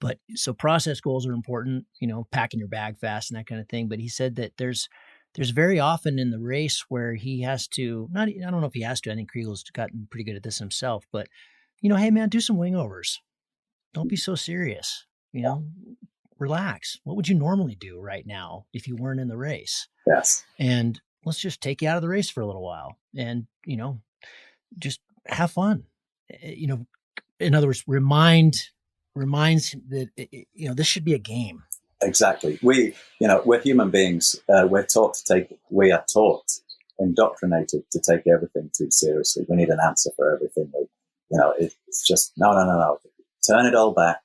[SPEAKER 1] But so process goals are important, packing your bag fast and that kind of thing. But he said that there's very often in the race where he has to, I don't know if he has to, I think Kriegel's gotten pretty good at this himself, but, hey man, do some wing overs. Don't be so serious, relax. What would you normally do right now if you weren't in the race?
[SPEAKER 2] Yes.
[SPEAKER 1] And let's just take you out of the race for a little while and, just have fun. In other words, reminds that, this should be a game.
[SPEAKER 2] Exactly. We're human beings. We are taught, indoctrinated to take everything too seriously. We need an answer for everything. It's just, no. Turn it all back,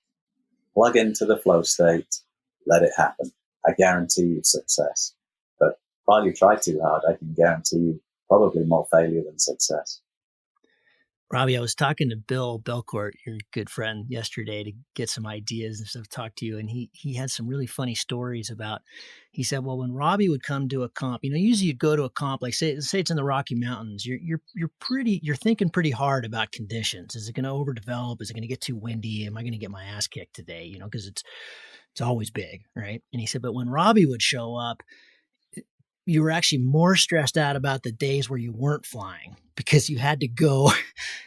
[SPEAKER 2] plug into the flow state, let it happen. I guarantee you success. But while you try too hard, I can guarantee you probably more failure than success.
[SPEAKER 1] Robbie, I was talking to Bill Belcourt, your good friend, yesterday to get some ideas and stuff, talk to you. And he had some really funny stories about, he said, well, when Robbie would come to a comp, usually you'd go to a comp, like say it's in the Rocky Mountains, you're thinking pretty hard about conditions. Is it going to overdevelop? Is it going to get too windy? Am I going to get my ass kicked today? Cause it's always big. Right. And he said, but when Robbie would show up, you were actually more stressed out about the days where you weren't flying because you had to go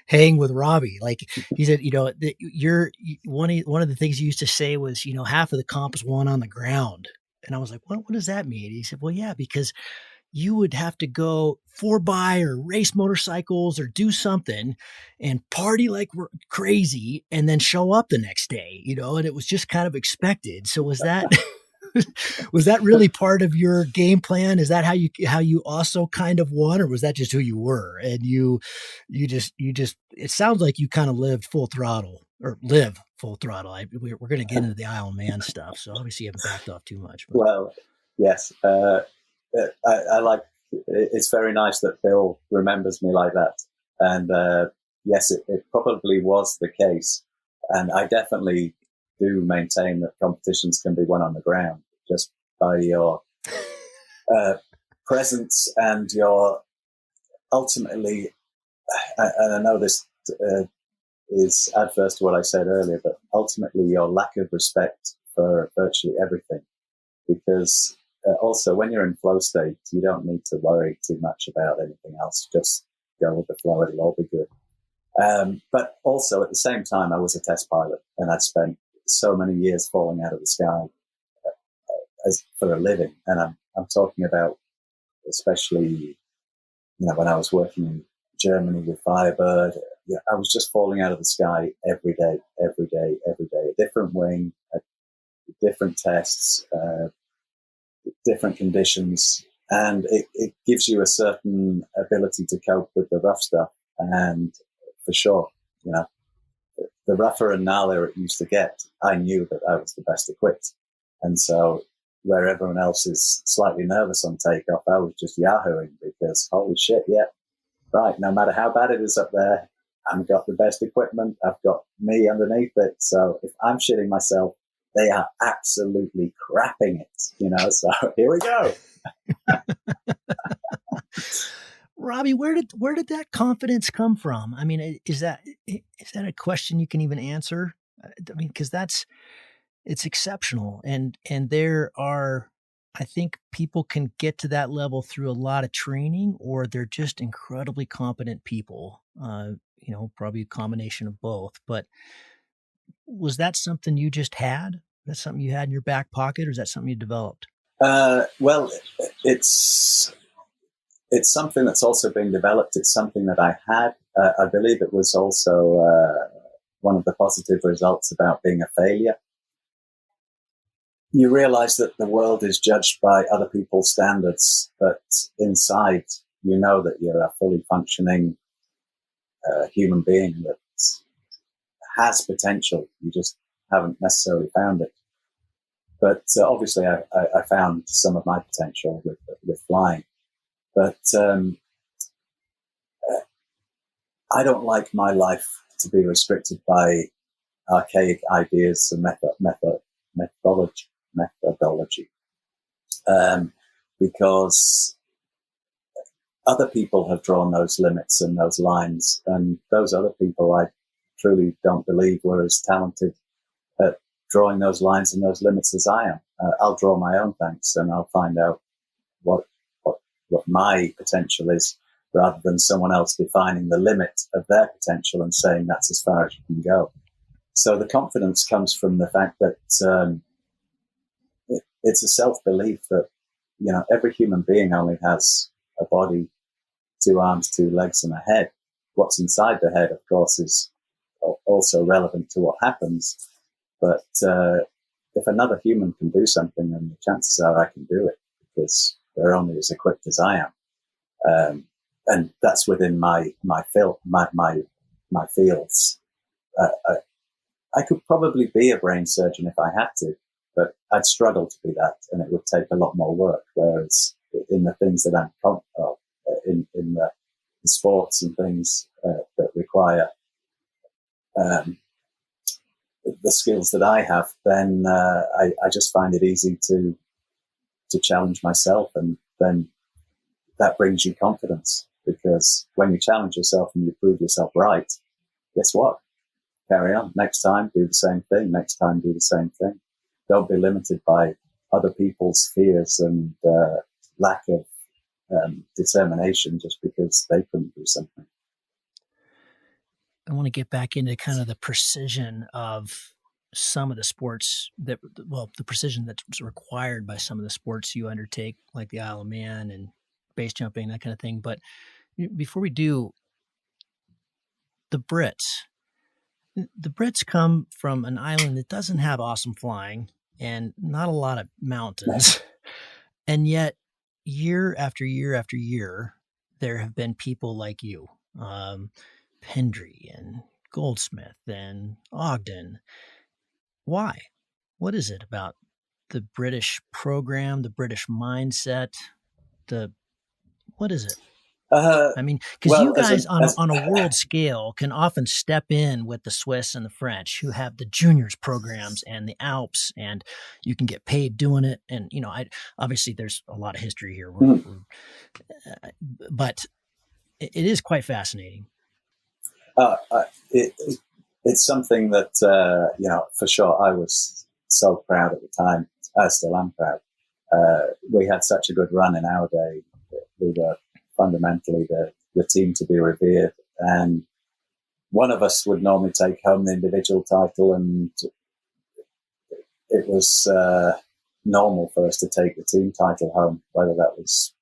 [SPEAKER 1] hang with Robbie. Like he said, you're one of the things you used to say was, half of the comp is won on the ground. And I was like, what does that mean? He said, well, yeah, because you would have to go 4x or race motorcycles or do something and party like we're crazy and then show up the next day, and it was just kind of expected. So was that... was that really part of your game plan? Is that how you also kind of won, or was that just who you were? And you just, it sounds like you kind of live full throttle. We're going to get into the Isle of Man stuff. So obviously you haven't backed off too much. But.
[SPEAKER 2] Well, yes. I like, it's very nice that Bill remembers me like that. And, yes, it probably was the case. And I definitely do maintain that competitions can be won on the ground just by your presence and your ultimately, and I know this is adverse to what I said earlier, but ultimately your lack of respect for virtually everything. Because also when you're in flow state, you don't need to worry too much about anything else. Just go with the flow. It'll all be good. But also at the same time, I was a test pilot and I'd spent so many years falling out of the sky as for a living. And I'm talking about, especially, when I was working in Germany with Firebird, I was just falling out of the sky every day, a different wing, different tests, different conditions. And it gives you a certain ability to cope with the rough stuff. And for sure, the rougher and gnarlier it used to get, I knew that I was the best equipped. And so where everyone else is slightly nervous on takeoff, I was just yahooing because holy shit, yeah, right. No matter how bad it is up there, I've got the best equipment. I've got me underneath it. So if I'm shitting myself, they are absolutely crapping it, so here we go.
[SPEAKER 1] Robbie, where did that confidence come from? I mean, is that a question you can even answer? I mean, because it's exceptional, and there are, I think people can get to that level through a lot of training, or they're just incredibly competent people. Probably a combination of both. But was that something you just had? That's something you had in your back pocket, or is that something you developed?
[SPEAKER 2] Well, it's something that's also being developed. It's something that I had. I believe it was also one of the positive results about being a failure. You realize that the world is judged by other people's standards, but inside, you know that you're a fully functioning human being that has potential. You just haven't necessarily found it. But obviously, I found some of my potential with flying. But I don't like my life to be restricted by archaic ideas and methodology. Because other people have drawn those limits and those lines, and those other people I truly don't believe were as talented at drawing those lines and those limits as I am. I'll draw my own thanks, and I'll find out what my potential is, rather than someone else defining the limit of their potential and saying that's as far as you can go. So the confidence comes from the fact that it's a self-belief that, every human being only has a body, 2 arms, 2 legs, and a head. What's inside the head, of course, is also relevant to what happens. But if another human can do something, then the chances are I can do it, because they're only as equipped as I am. And that's within my fields. I could probably be a brain surgeon if I had to, but I'd struggle to be that, and it would take a lot more work. Whereas in the things that I'm in the sports and things that require the skills that I have, then I just find it easy to challenge myself, and then that brings you confidence, because when you challenge yourself and you prove yourself right, guess what? Carry on. Next time, do the same thing. Next time, do the same thing. Don't be limited by other people's fears and lack of determination just because they couldn't do something.
[SPEAKER 1] I want to get back into kind of the precision of some of the sports the precision that's required by some of the sports you undertake, like the Isle of Man and base jumping, that kind of thing. But before we do, the Brits come from an island that doesn't have awesome flying and not a lot of mountains. And yet, year after year after year, there have been people like you, Pendry and Goldsmith and Ogden. Why? What is it about the British program, the British mindset? What is it? I mean, because you guys on a world scale can often step in with the Swiss and the French, who have the juniors programs and the Alps, and you can get paid doing it. And obviously there's a lot of history here, but it is quite fascinating.
[SPEAKER 2] It's something that for sure I was so proud at the time. I still am proud. We had such a good run in our day. We were fundamentally the team to be revered, and one of us would normally take home the individual title, and it was normal for us to take the team title home, whether that was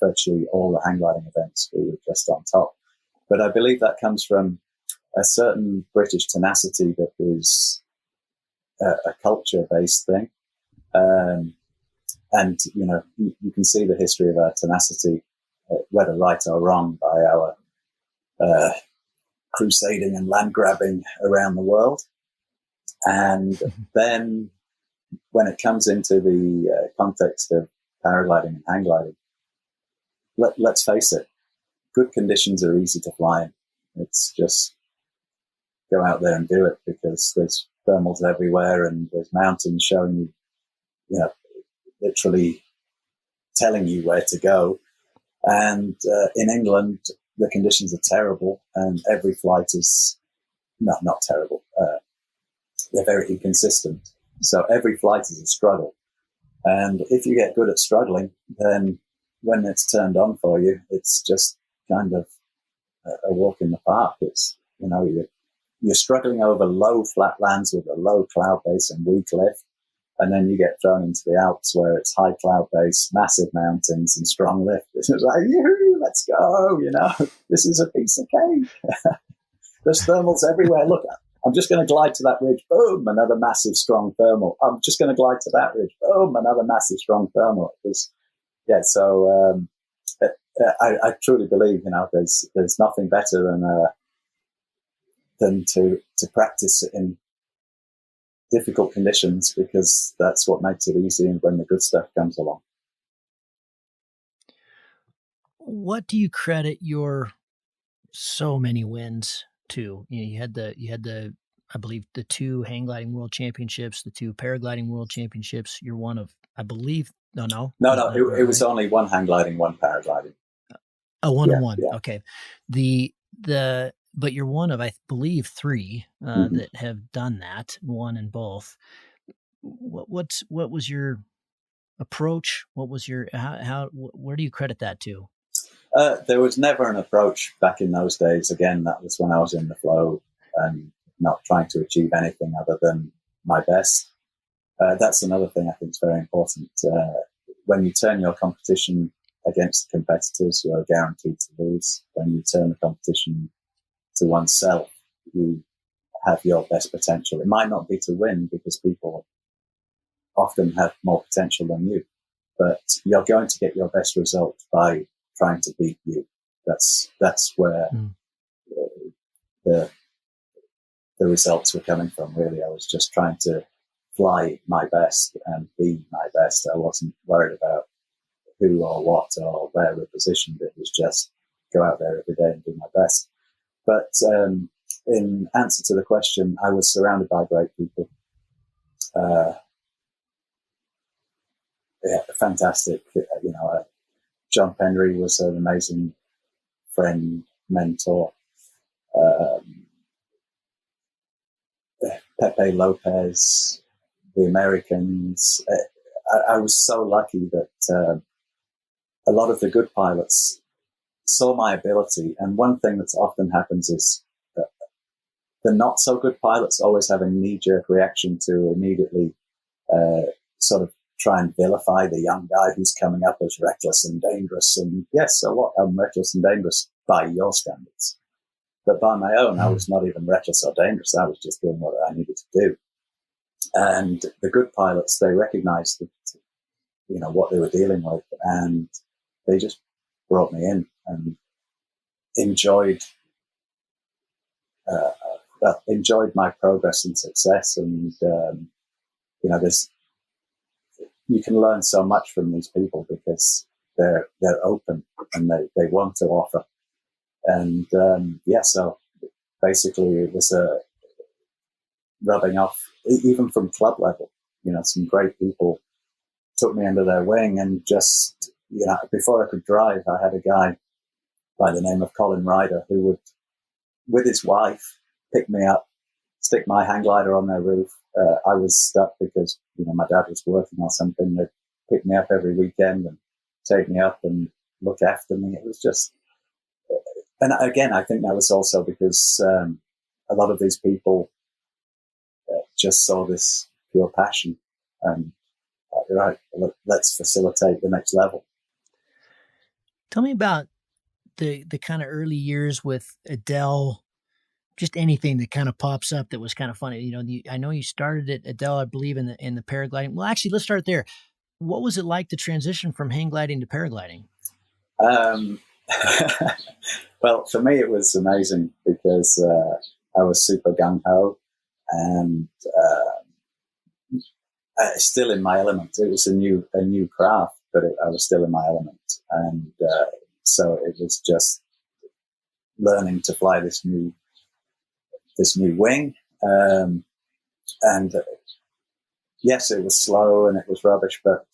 [SPEAKER 2] virtually all the hang gliding events. We were just on top. But I believe that comes from a certain British tenacity that is a culture-based thing. And, you can see the history of our tenacity, whether right or wrong, by our crusading and land grabbing around the world. And then when it comes into the context of paragliding and hang gliding, let's face it, good conditions are easy to fly in. It's just go out there and do it, because there's thermals everywhere, and there's mountains showing you, literally telling you where to go. And in England, the conditions are terrible, and every flight is not terrible. They're very inconsistent. So every flight is a struggle. And if you get good at struggling, then when it's turned on for you, it's just kind of a walk in the park. It's, you're struggling over low flat lands with a low cloud base and weak lift. And then you get thrown into the Alps where it's high cloud base, massive mountains and strong lift. It's like, let's go, this is a piece of cake. There's thermals everywhere. Look, I'm just going to glide to that ridge. Boom, another massive, strong thermal. I'm just going to glide to that ridge. Boom, another massive, strong thermal. I truly believe, there's nothing better than to practice in difficult conditions, because that's what makes it easy and when the good stuff comes along.
[SPEAKER 1] What do you credit your so many wins to? You had the I believe the 2 hang gliding world championships, the 2 paragliding world championships. You're one of, I believe, no.
[SPEAKER 2] It was only 1 hang gliding, 1 paragliding.
[SPEAKER 1] Oh, 1 and 1. Yeah. Okay. But you're one of, I believe, 3 that have done that, 1 in both. What was your approach? What was your where do you credit that to?
[SPEAKER 2] There was never an approach back in those days. Again, that was when I was in the flow and not trying to achieve anything other than my best. That's another thing I think is very important. When you turn your competition against competitors, you are guaranteed to lose. When you turn the competition to oneself, you have your best potential. It might not be to win, because people often have more potential than you, but you're going to get your best result by trying to beat you. That's where the results were coming from, really. I was just trying to fly my best and be my best. I wasn't worried about who or what or where we're positioned. It was just go out there every day and do my best. But in answer to the question, I was surrounded by great people. Fantastic. John Penry was an amazing friend, mentor. Pepe Lopez, the Americans. I was so lucky that a lot of the good pilots saw my ability. And one thing that often happens is that the not so good pilots always have a knee-jerk reaction to immediately sort of try and vilify the young guy who's coming up as reckless and dangerous. And yes, so what? I'm reckless and dangerous by your standards. But by my own, I was not even reckless or dangerous. I was just doing what I needed to do. And the good pilots, they recognized that, what they were dealing with, and they just brought me in and enjoyed my progress and success. And, you can learn so much from these people because they're open and they want to offer. And, so basically it was a rubbing off, even from club level. Some great people took me under their wing, and just, before I could drive, I had a guy by the name of Colin Ryder who would, with his wife, pick me up, stick my hang glider on their roof. I was stuck because, my dad was working or something. They'd pick me up every weekend and take me up and look after me. It was just, and again, I think that was also because a lot of these people just saw this pure passion, and right, let's facilitate the next level.
[SPEAKER 1] Tell me about the kind of early years with Adele. Just anything that kind of pops up that was kind of funny. I know you started at Adele, I believe, in the paragliding. Well, actually, let's start there. What was it like to transition from hang gliding to paragliding?
[SPEAKER 2] Well, for me, it was amazing because I was super gung ho and still in my element. It was a new craft, but I was still in my element, and so it was just learning to fly this new wing. And yes, it was slow and it was rubbish, but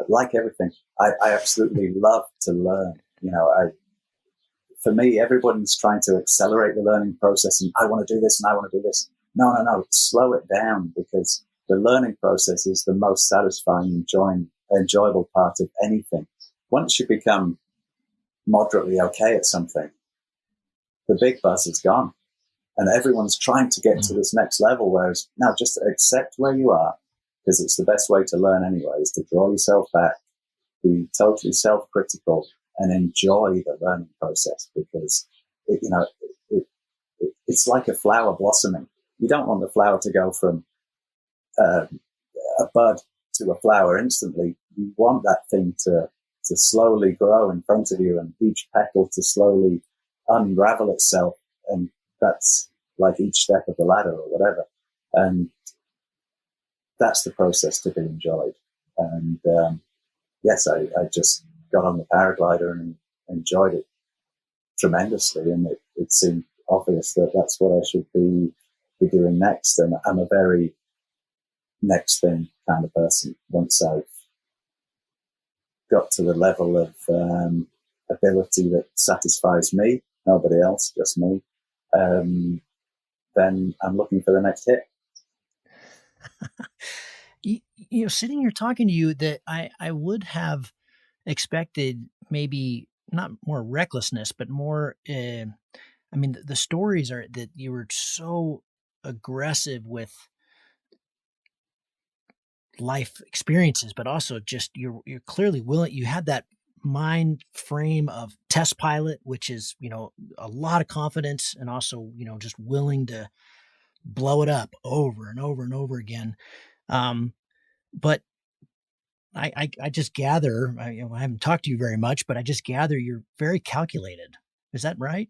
[SPEAKER 2] like everything, I absolutely love to learn. For me, everyone's trying to accelerate the learning process, and I want to do this and I want to do this. No. Slow it down, because the learning process is the most satisfying, enjoyable part of anything. Once you become moderately okay at something, the big buzz is gone. And everyone's trying to get to this next level, whereas now just accept where you are, because it's the best way to learn anyway, is to draw yourself back, be totally self-critical, and enjoy the learning process, because it's like a flower blossoming. You don't want the flower to go from a bud to a flower instantly. You want that thing to slowly grow in front of you, and each petal to slowly unravel itself. And that's like each step of the ladder or whatever. And that's the process to be enjoyed. And yes, I just got on the paraglider and enjoyed it tremendously. And it seemed obvious that that's what I should be doing next. And I'm a very next thing kind of person. Once I've got to the level of ability that satisfies me, nobody else, just me, then I'm looking for the next hit.
[SPEAKER 1] Sitting here talking to you, that I would have expected maybe not more recklessness, but more, the stories are that you were so aggressive with life experiences, but also just you're clearly willing. You had that mind frame of test pilot, which is, a lot of confidence, and also, just willing to blow it up over and over and over again. But I just gather, I haven't talked to you very much, but I just gather you're very calculated. Is that right?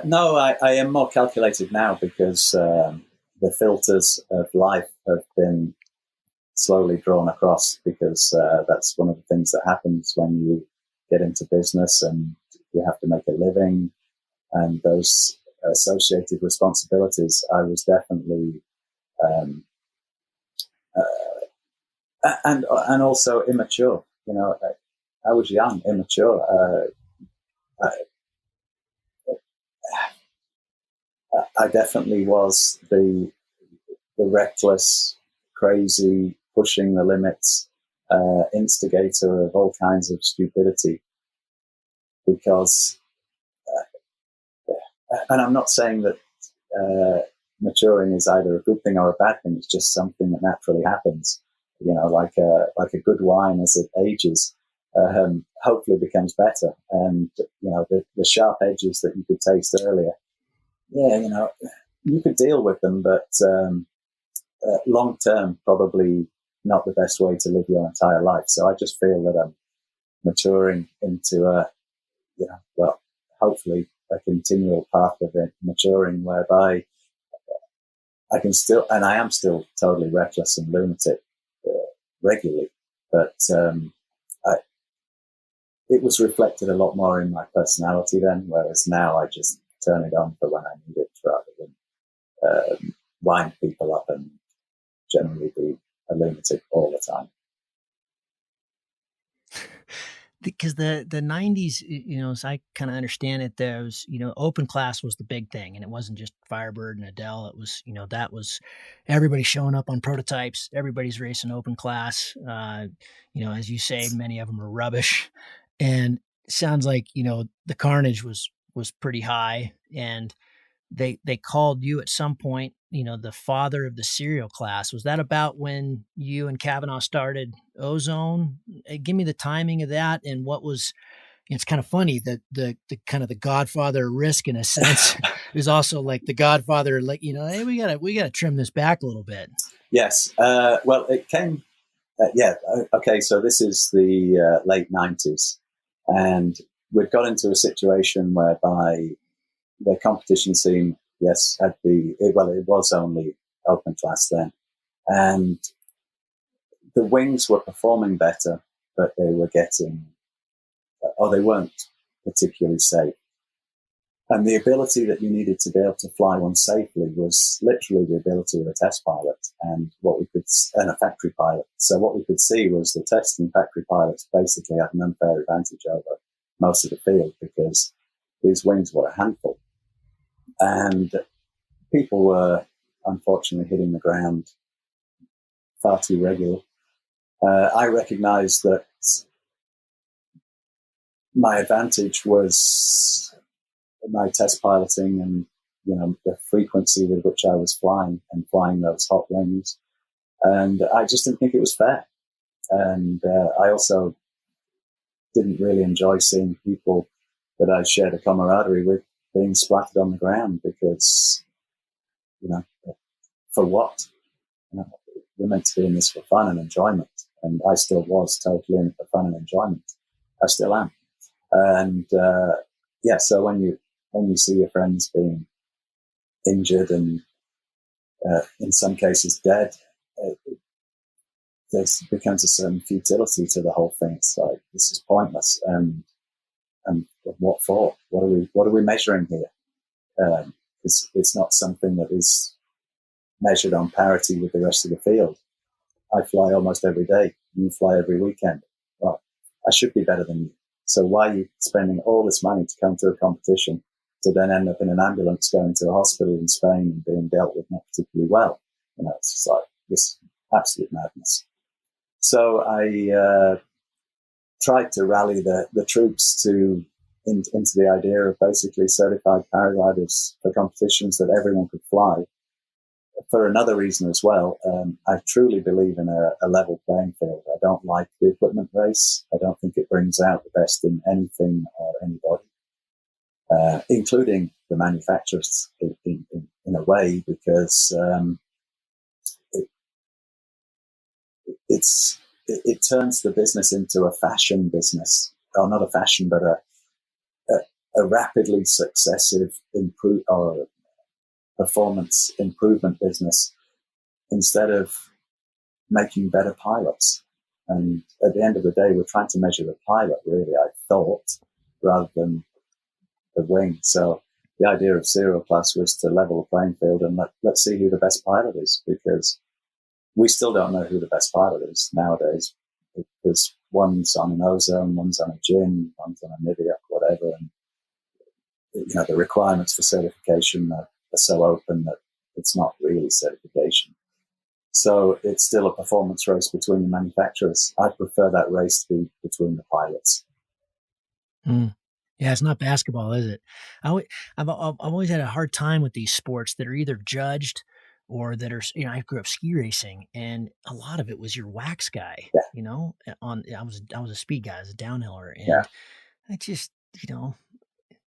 [SPEAKER 2] No, I am more calculated now, because the filters of life have been slowly drawn across, because that's one of the things that happens when you get into business and you have to make a living, and those associated responsibilities. I was definitely and also immature. I was young, immature. I definitely was the reckless, crazy, pushing the limits, instigator of all kinds of stupidity. Because, and I'm not saying that maturing is either a good thing or a bad thing. It's just something that naturally happens. Like a good wine, as it ages, hopefully becomes better. And the sharp edges that you could taste earlier, you could deal with them, but long term, probably not the best way to live your entire life. So I just feel that I'm maturing into hopefully a continual path of it, maturing, whereby I can still, and I am still totally reckless and lunatic regularly, but it was reflected a lot more in my personality then, whereas now I just turn it on for when I need it, rather than wind people up and generally be a lunatic all the time.
[SPEAKER 1] Because the 90s, as I kind of understand it, there was, open class was the big thing, and it wasn't just Firebird and Adele. It was, that was everybody showing up on prototypes. Everybody's racing open class. As you say, many of them are rubbish, and it sounds like, the carnage was pretty high, and they called you at some point, the father of the serial class. Was that about when you and Kavanaugh started Ozone? Give me the timing of that, and what was. It's kind of funny that the kind of the Godfather Risk, in a sense, is also like the Godfather, like, hey, we gotta trim this back a little bit.
[SPEAKER 2] Yes. Well, it came. Okay. So this is the late 90s, and we've got into a situation whereby the competition scene, yes, it was only open class then, and the wings were performing better, but they weren't particularly safe. And the ability that you needed to be able to fly one safely was literally the ability of a test pilot and and a factory pilot. So what we could see was the test and factory pilots basically had an unfair advantage over most of the field because these wings were a handful. And people were unfortunately hitting the ground far too regularly. I recognized that my advantage was my test piloting and, the frequency with which I was flying those hot wings. And I just didn't think it was fair. And I also didn't really enjoy seeing people that I shared a camaraderie with being splattered on the ground because, for what? We're meant to be in this for fun and enjoyment. And I still was totally in it for fun and enjoyment. I still am. And, so when you see your friends being injured and in some cases dead, there becomes a certain futility to the whole thing. It's like, this is pointless. And what for? What are we measuring here? It's not something that is measured on parity with the rest of the field. I fly almost every day. You fly every weekend. Well, I should be better than you. So why are you spending all this money to come to a competition to then end up in an ambulance going to a hospital in Spain and being dealt with not particularly well? It's just like this absolute madness. So I tried to rally the troops into the idea of basically certified paragliders for competitions that everyone could fly. For another reason as well, I truly believe in a level playing field. I don't like the equipment race. I don't think it brings out the best in anything or anybody, including the manufacturers in a way, because it turns the business into a fashion business, or not a fashion, but a rapidly successive performance improvement business instead of making better pilots. And at the end of the day, we're trying to measure the pilot, really, I thought, rather than the wing. So the idea of Zero Plus was to level the playing field and let's see who the best pilot is, because we still don't know who the best pilot is nowadays, because one's on an Ozone, one's on a Gin, one's on a Nivea, whatever. And, the requirements for certification are so open that it's not really certification. So it's still a performance race between the manufacturers. I prefer that race to be between the pilots.
[SPEAKER 1] Yeah, it's not basketball, is it? I've always had a hard time with these sports that are either judged or that are, I grew up ski racing, and a lot of it was your wax guy.
[SPEAKER 2] Yeah.
[SPEAKER 1] I was a speed guy, I was a downhiller, and
[SPEAKER 2] yeah.
[SPEAKER 1] I just,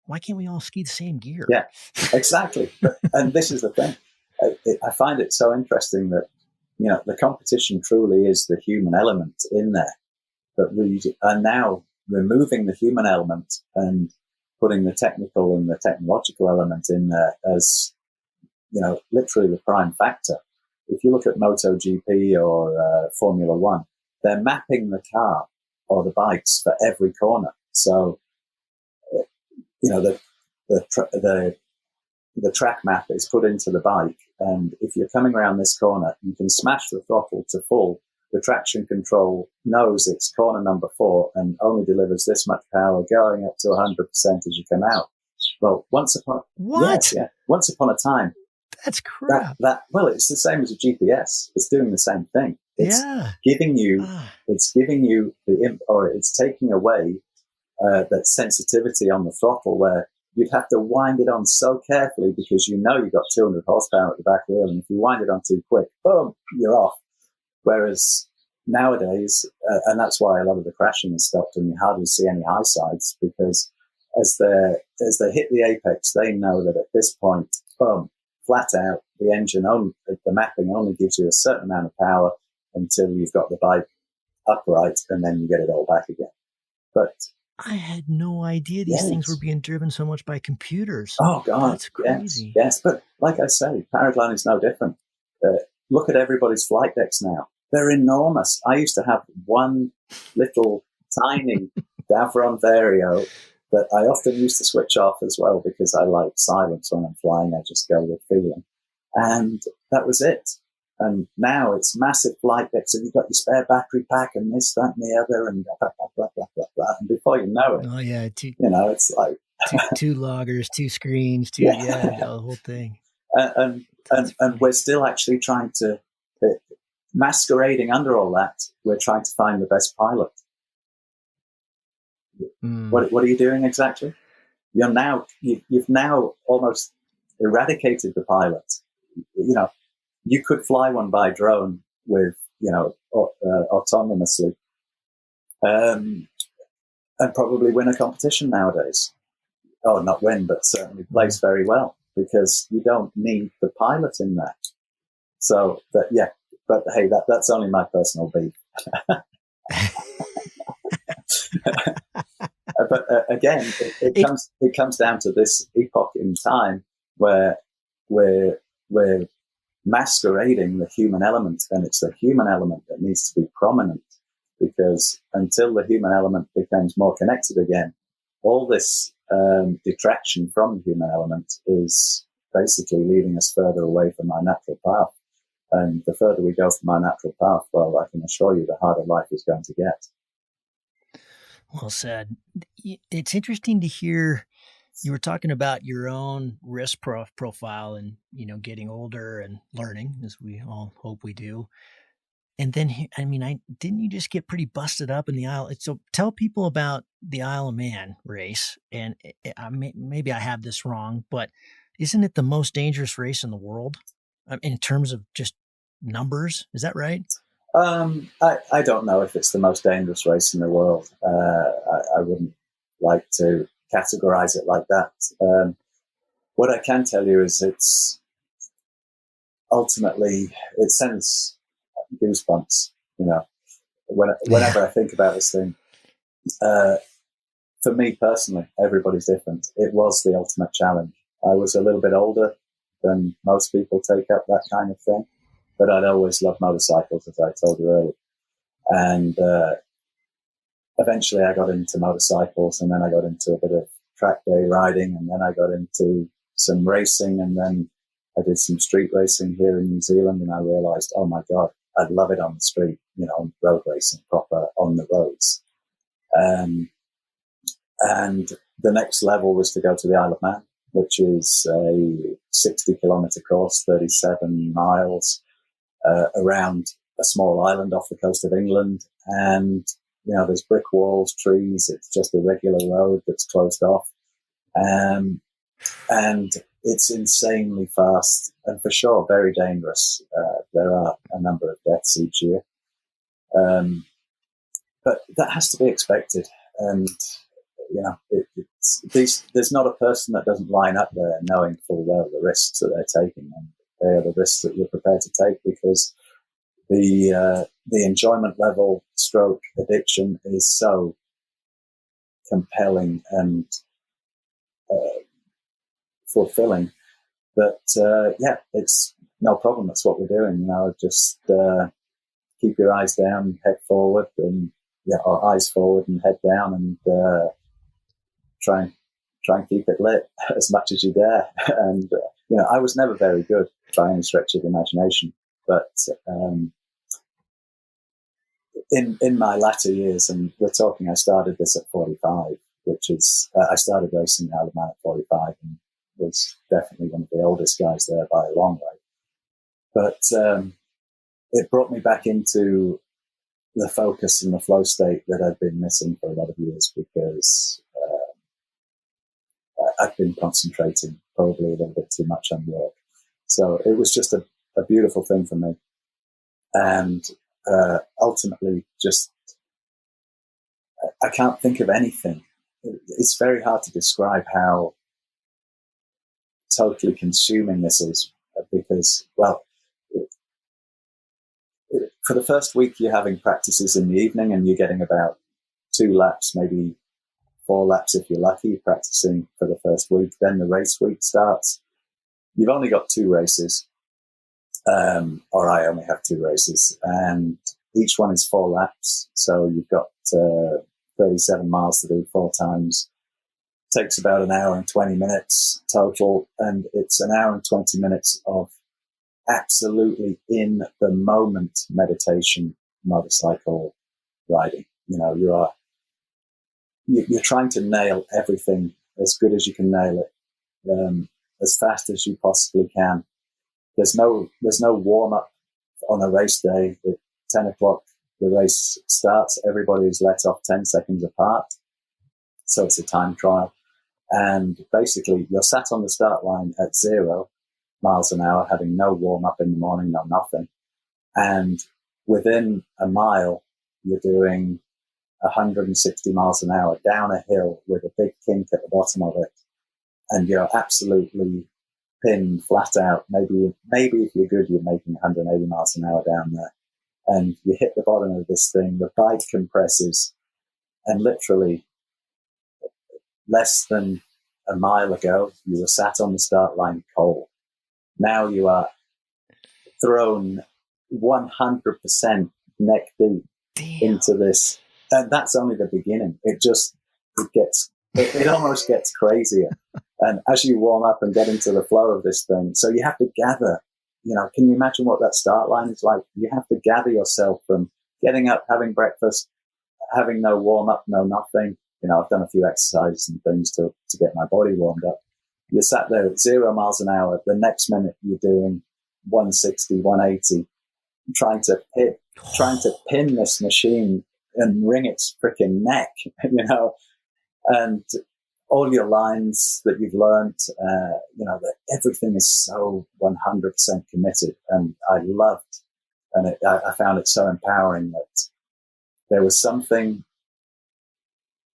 [SPEAKER 1] why can't we all ski the same gear?
[SPEAKER 2] Yeah, exactly. And this is the thing. I find it so interesting that, the competition truly is the human element in there. But we are now removing the human element and putting the technical and the technological element in there as, literally the prime factor. If you look at MotoGP or Formula One, they're mapping the car or the bikes for every corner. So, the track map is put into the bike, and if you're coming around this corner, you can smash the throttle to full. The traction control knows it's corner number 4 and only delivers this much power, going up to 100% as you come out. Well, once upon a time,
[SPEAKER 1] that's crap.
[SPEAKER 2] Well, it's the same as a GPS. It's doing the same thing. It's giving you it's taking away that sensitivity on the throttle, where you'd have to wind it on so carefully because you've got 200 horsepower at the back wheel, and if you wind it on too quick, boom, you're off. Whereas nowadays, and that's why a lot of the crashing is stopped, and you hardly see any high sides, because as they hit the apex, they know that at this point, boom, flat out, the mapping only gives you a certain amount of power until you've got the bike upright, and then you get it all back again. But
[SPEAKER 1] I had no idea these things were being driven so much by computers.
[SPEAKER 2] Oh, God.
[SPEAKER 1] That's crazy.
[SPEAKER 2] Yes. But like I say, paragliding is no different. Look at everybody's flight decks now. They're enormous. I used to have one little tiny Davron Vario that I often used to switch off as well because I like silence when I'm flying. I just go with feeling. And that was it. And now it's massive flight decks, and you've got your spare battery pack and this, that, and the other, and blah, blah, blah, blah, blah, blah. And before you know it,
[SPEAKER 1] Oh yeah,
[SPEAKER 2] it's like
[SPEAKER 1] two loggers, two screens,
[SPEAKER 2] yeah.
[SPEAKER 1] the whole thing.
[SPEAKER 2] And we're still actually trying to, masquerading under all that, we're trying to find the best pilot. What are you doing exactly? You've now almost eradicated the pilot. You could fly one by drone with, autonomously, and probably win a competition nowadays. Oh, not win, but certainly place very well, because you don't need the pilot in there. So but hey, that's only my personal beef. But again, it comes down to this epoch in time where we're masquerading the human element, and it's the human element that needs to be prominent, because until the human element becomes more connected again, all this detraction from the human element is basically leading us further away from our natural path. And the further we go from our natural path, well, I can assure you the harder life is going to get.
[SPEAKER 1] Well said. It's interesting to hear you were talking about your own risk profile and, getting older and learning, as we all hope we do. And then, didn't you just get pretty busted up in the Isle? So tell people about the Isle of Man race. And maybe I have this wrong, but isn't it the most dangerous race in the world in terms of just numbers? Is that right?
[SPEAKER 2] I don't know if it's the most dangerous race in the world. I wouldn't like to categorize it like that. What I can tell you is it's ultimately, it sends goosebumps, whenever I think about this thing. For me personally, everybody's different. It was the ultimate challenge. I was a little bit older than most people take up that kind of thing, but I'd always loved motorcycles, as I told you earlier. And eventually I got into motorcycles, and then I got into a bit of track day riding, and then I got into some racing, and then I did some street racing here in New Zealand, and I realized, oh my God, I'd love it on the street, on road racing, proper on the roads. And the next level was to go to the Isle of Man, which is a 60-kilometer course, 37 miles, around a small island off the coast of England. And, there's brick walls, trees. It's just a regular road that's closed off. And it's insanely fast and for sure very dangerous. There are a number of deaths each year. But that has to be expected. And, there's not a person that doesn't line up there knowing full well the risks that they're taking. And they are the risks that you're prepared to take, because the enjoyment level stroke addiction is so compelling and fulfilling that, it's no problem. That's what we're doing. Just keep your eyes down, head forward, and or eyes forward and head down, and try and keep it lit as much as you dare. And I was never very good by any stretch of the imagination, but in my latter years, and we're talking, I started this at 45, which is I started racing the Isle of Man at 45, and was definitely one of the oldest guys there by a long way. But it brought me back into the focus and the flow state that I'd been missing for a lot of years, because I've been concentrating probably a little bit too much on work. So it was just a beautiful thing for me. And ultimately, just I can't think of anything. It's very hard to describe how totally consuming this is, because, well, for the first week, you're having practices in the evening, and you're getting about 2 laps, maybe 4 laps if you're lucky, practicing for the first week. Then the race week starts. You've only got 2 races, or I only have 2 races, and each one is 4 laps. So you've got 37 miles to do 4 times takes about an hour and 20 minutes total. And it's an hour and 20 minutes of absolutely in the moment meditation motorcycle riding. You know, you're trying to nail everything as good as you can nail it, as fast as you possibly can. There's no warm up on a race day. At 10 o'clock, the race starts. Everybody's let off 10 seconds apart. So it's a time trial. And basically, you're sat on the start line at 0 miles an hour, having no warm up in the morning, no nothing. And within a mile, you're doing 160 miles an hour down a hill with a big kink at the bottom of it. And you're absolutely pinned flat out. Maybe if you're good, you're making 180 miles an hour down there. And you hit the bottom of this thing, the bike compresses, and literally less than a mile ago, you were sat on the start line cold. Now you are thrown 100% neck deep into this. And that's only the beginning. It almost gets crazier. And as you warm up and get into the flow of this thing, so you have to gather, you know, can you imagine what that start line is like? You have to gather yourself from getting up, having breakfast, having no warm up, no nothing. You know, I've done a few exercises and things to get my body warmed up. You're sat there at 0 miles an hour. The next minute you're doing 160, 180, trying to pin this machine and wring its freaking neck, you know, and all your lines that you've learned, you know, that everything is so 100% committed. And I loved, and I found it so empowering that there was something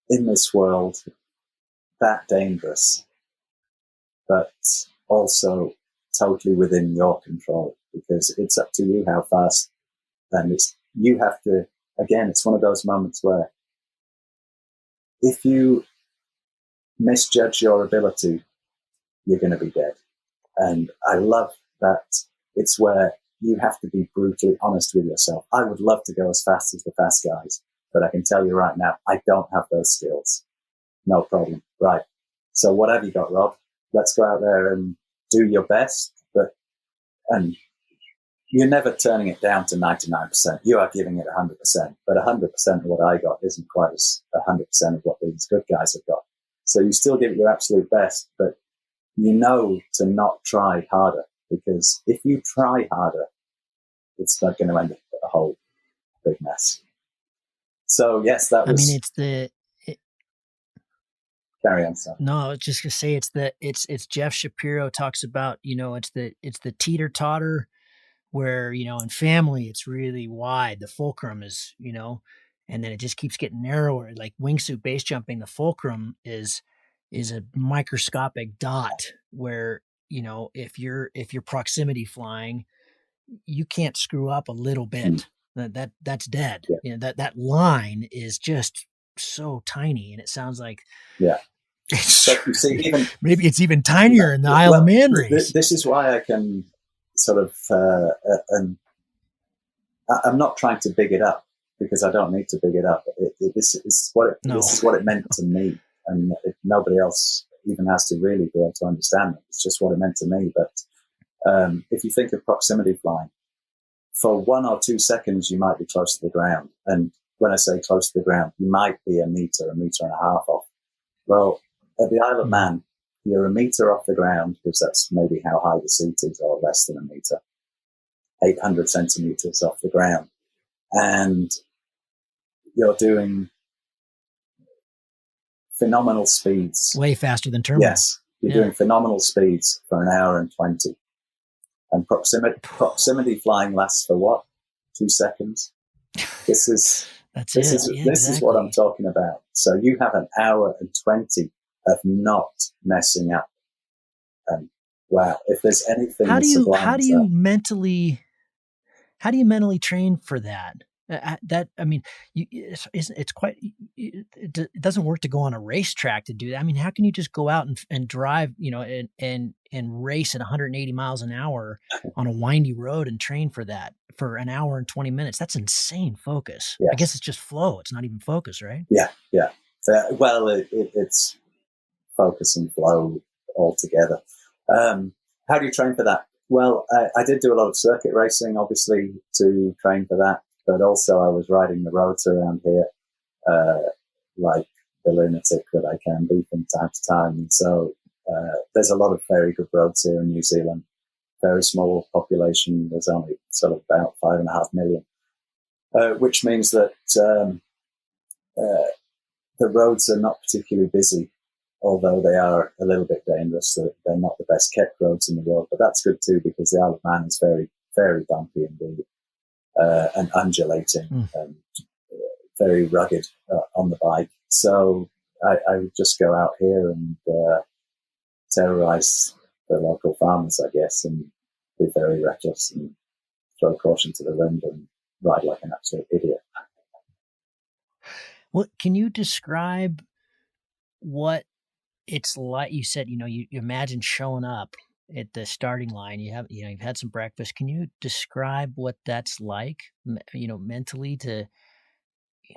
[SPEAKER 2] in this world that dangerous, but also totally within your control, because it's up to you how fast. And you have to, again, it's one of those moments where if you misjudge your ability, you're going to be dead. And I love that it's where you have to be brutally honest with yourself. I would love to go as fast as the fast guys, but I can tell you right now, I don't have those skills. No problem. Right. So what have you got, Rob? Let's go out there and do your best, and you're never turning it down to 99%. You are giving it 100%, but 100% of what I got isn't quite as 100% of what these good guys have got. So you still give it your absolute best, but you know to not try harder, because if you try harder, it's not going to end up a whole big mess. So yes, that was.
[SPEAKER 1] I mean,
[SPEAKER 2] carry on, son.
[SPEAKER 1] No, I was just gonna say it's Jeff Shapiro talks about, you know, it's the teeter totter where, you know, in family it's really wide. The fulcrum is, you know, and then it just keeps getting narrower. Like wingsuit base jumping, the fulcrum is a microscopic dot where, you know, if you're proximity flying, you can't screw up a little bit. That's dead.
[SPEAKER 2] Yeah.
[SPEAKER 1] You know, that line is just so tiny, and it sounds like
[SPEAKER 2] but you see,
[SPEAKER 1] maybe it's even tinier in the Isle of Man race.
[SPEAKER 2] This is why I can sort of, and I'm not trying to big it up, because I don't need to big it up. This is what it meant to me, and nobody else even has to really be able to understand it. It's just what it meant to me. But if you think of proximity flying, for 1 or 2 seconds you might be close to the ground, and when I say close to the ground, you might be a meter and a half off. Well, at the Isle of Man, you're a meter off the ground, because that's maybe how high the seat is, or less than a meter, 800 centimeters off the ground. And you're doing phenomenal speeds.
[SPEAKER 1] Way faster than terminal.
[SPEAKER 2] Yes, you're doing phenomenal speeds for an hour and 20. And proximity flying lasts for what? 2 seconds? This is what I'm talking about. So you have an hour and 20 of not messing up. And wow, if there's anything,
[SPEAKER 1] how do you mentally train for that? I mean, it's quite. It doesn't work to go on a racetrack to do that. I mean, how can you just go out and drive, you know, and race at 180 miles an hour on a windy road and train for that for an hour and 20 minutes? That's insane focus. Yes. I guess it's just flow. It's not even focus, right?
[SPEAKER 2] Yeah. Well, it's focus and flow all together. How do you train for that? Well, I did do a lot of circuit racing, obviously, to train for that, but also I was riding the roads around here, like the lunatic that I can be from time to time. And so there's a lot of very good roads here in New Zealand. Very small population. There's only sort of about 5.5 million, which means that the roads are not particularly busy, although they are a little bit dangerous. They're not the best kept roads in the world, but that's good too, because the Isle of Man is very, very bumpy indeed, and undulating and very rugged on the bike. So I would just go out here and terrorize the local farmers, I guess, and be very reckless and throw caution to the wind and ride like an absolute idiot.
[SPEAKER 1] Well, can you describe what it's like? You said, you imagine showing up at the starting line. You've had some breakfast. Can you describe what that's like, mentally, to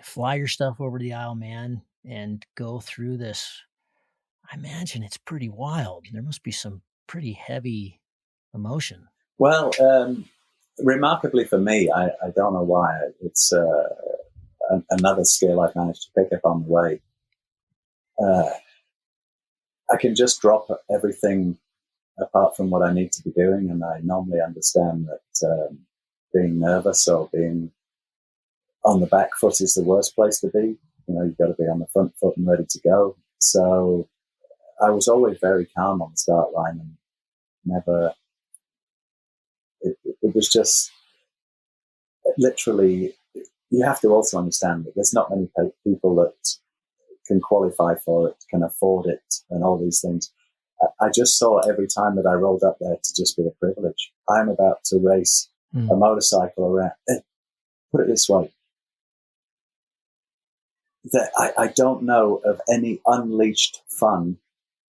[SPEAKER 1] fly your stuff over to the Isle of Man and go through this? I imagine it's pretty wild. There must be some pretty heavy emotion.
[SPEAKER 2] Well, remarkably for me, I don't know why, it's another skill I've managed to pick up on the way. I can just drop everything apart from what I need to be doing, and I normally understand that being nervous or being on the back foot is the worst place to be. You've got to be on the front foot and ready to go. So I was always very calm on the start line, and never. It was just literally. You have to also understand that there's not many people that can qualify for it, can afford it, and all these things. I just saw every time that I rolled up there to just be a privilege. I'm about to race a motorcycle around. Put it this way. That I don't know of any unleashed fun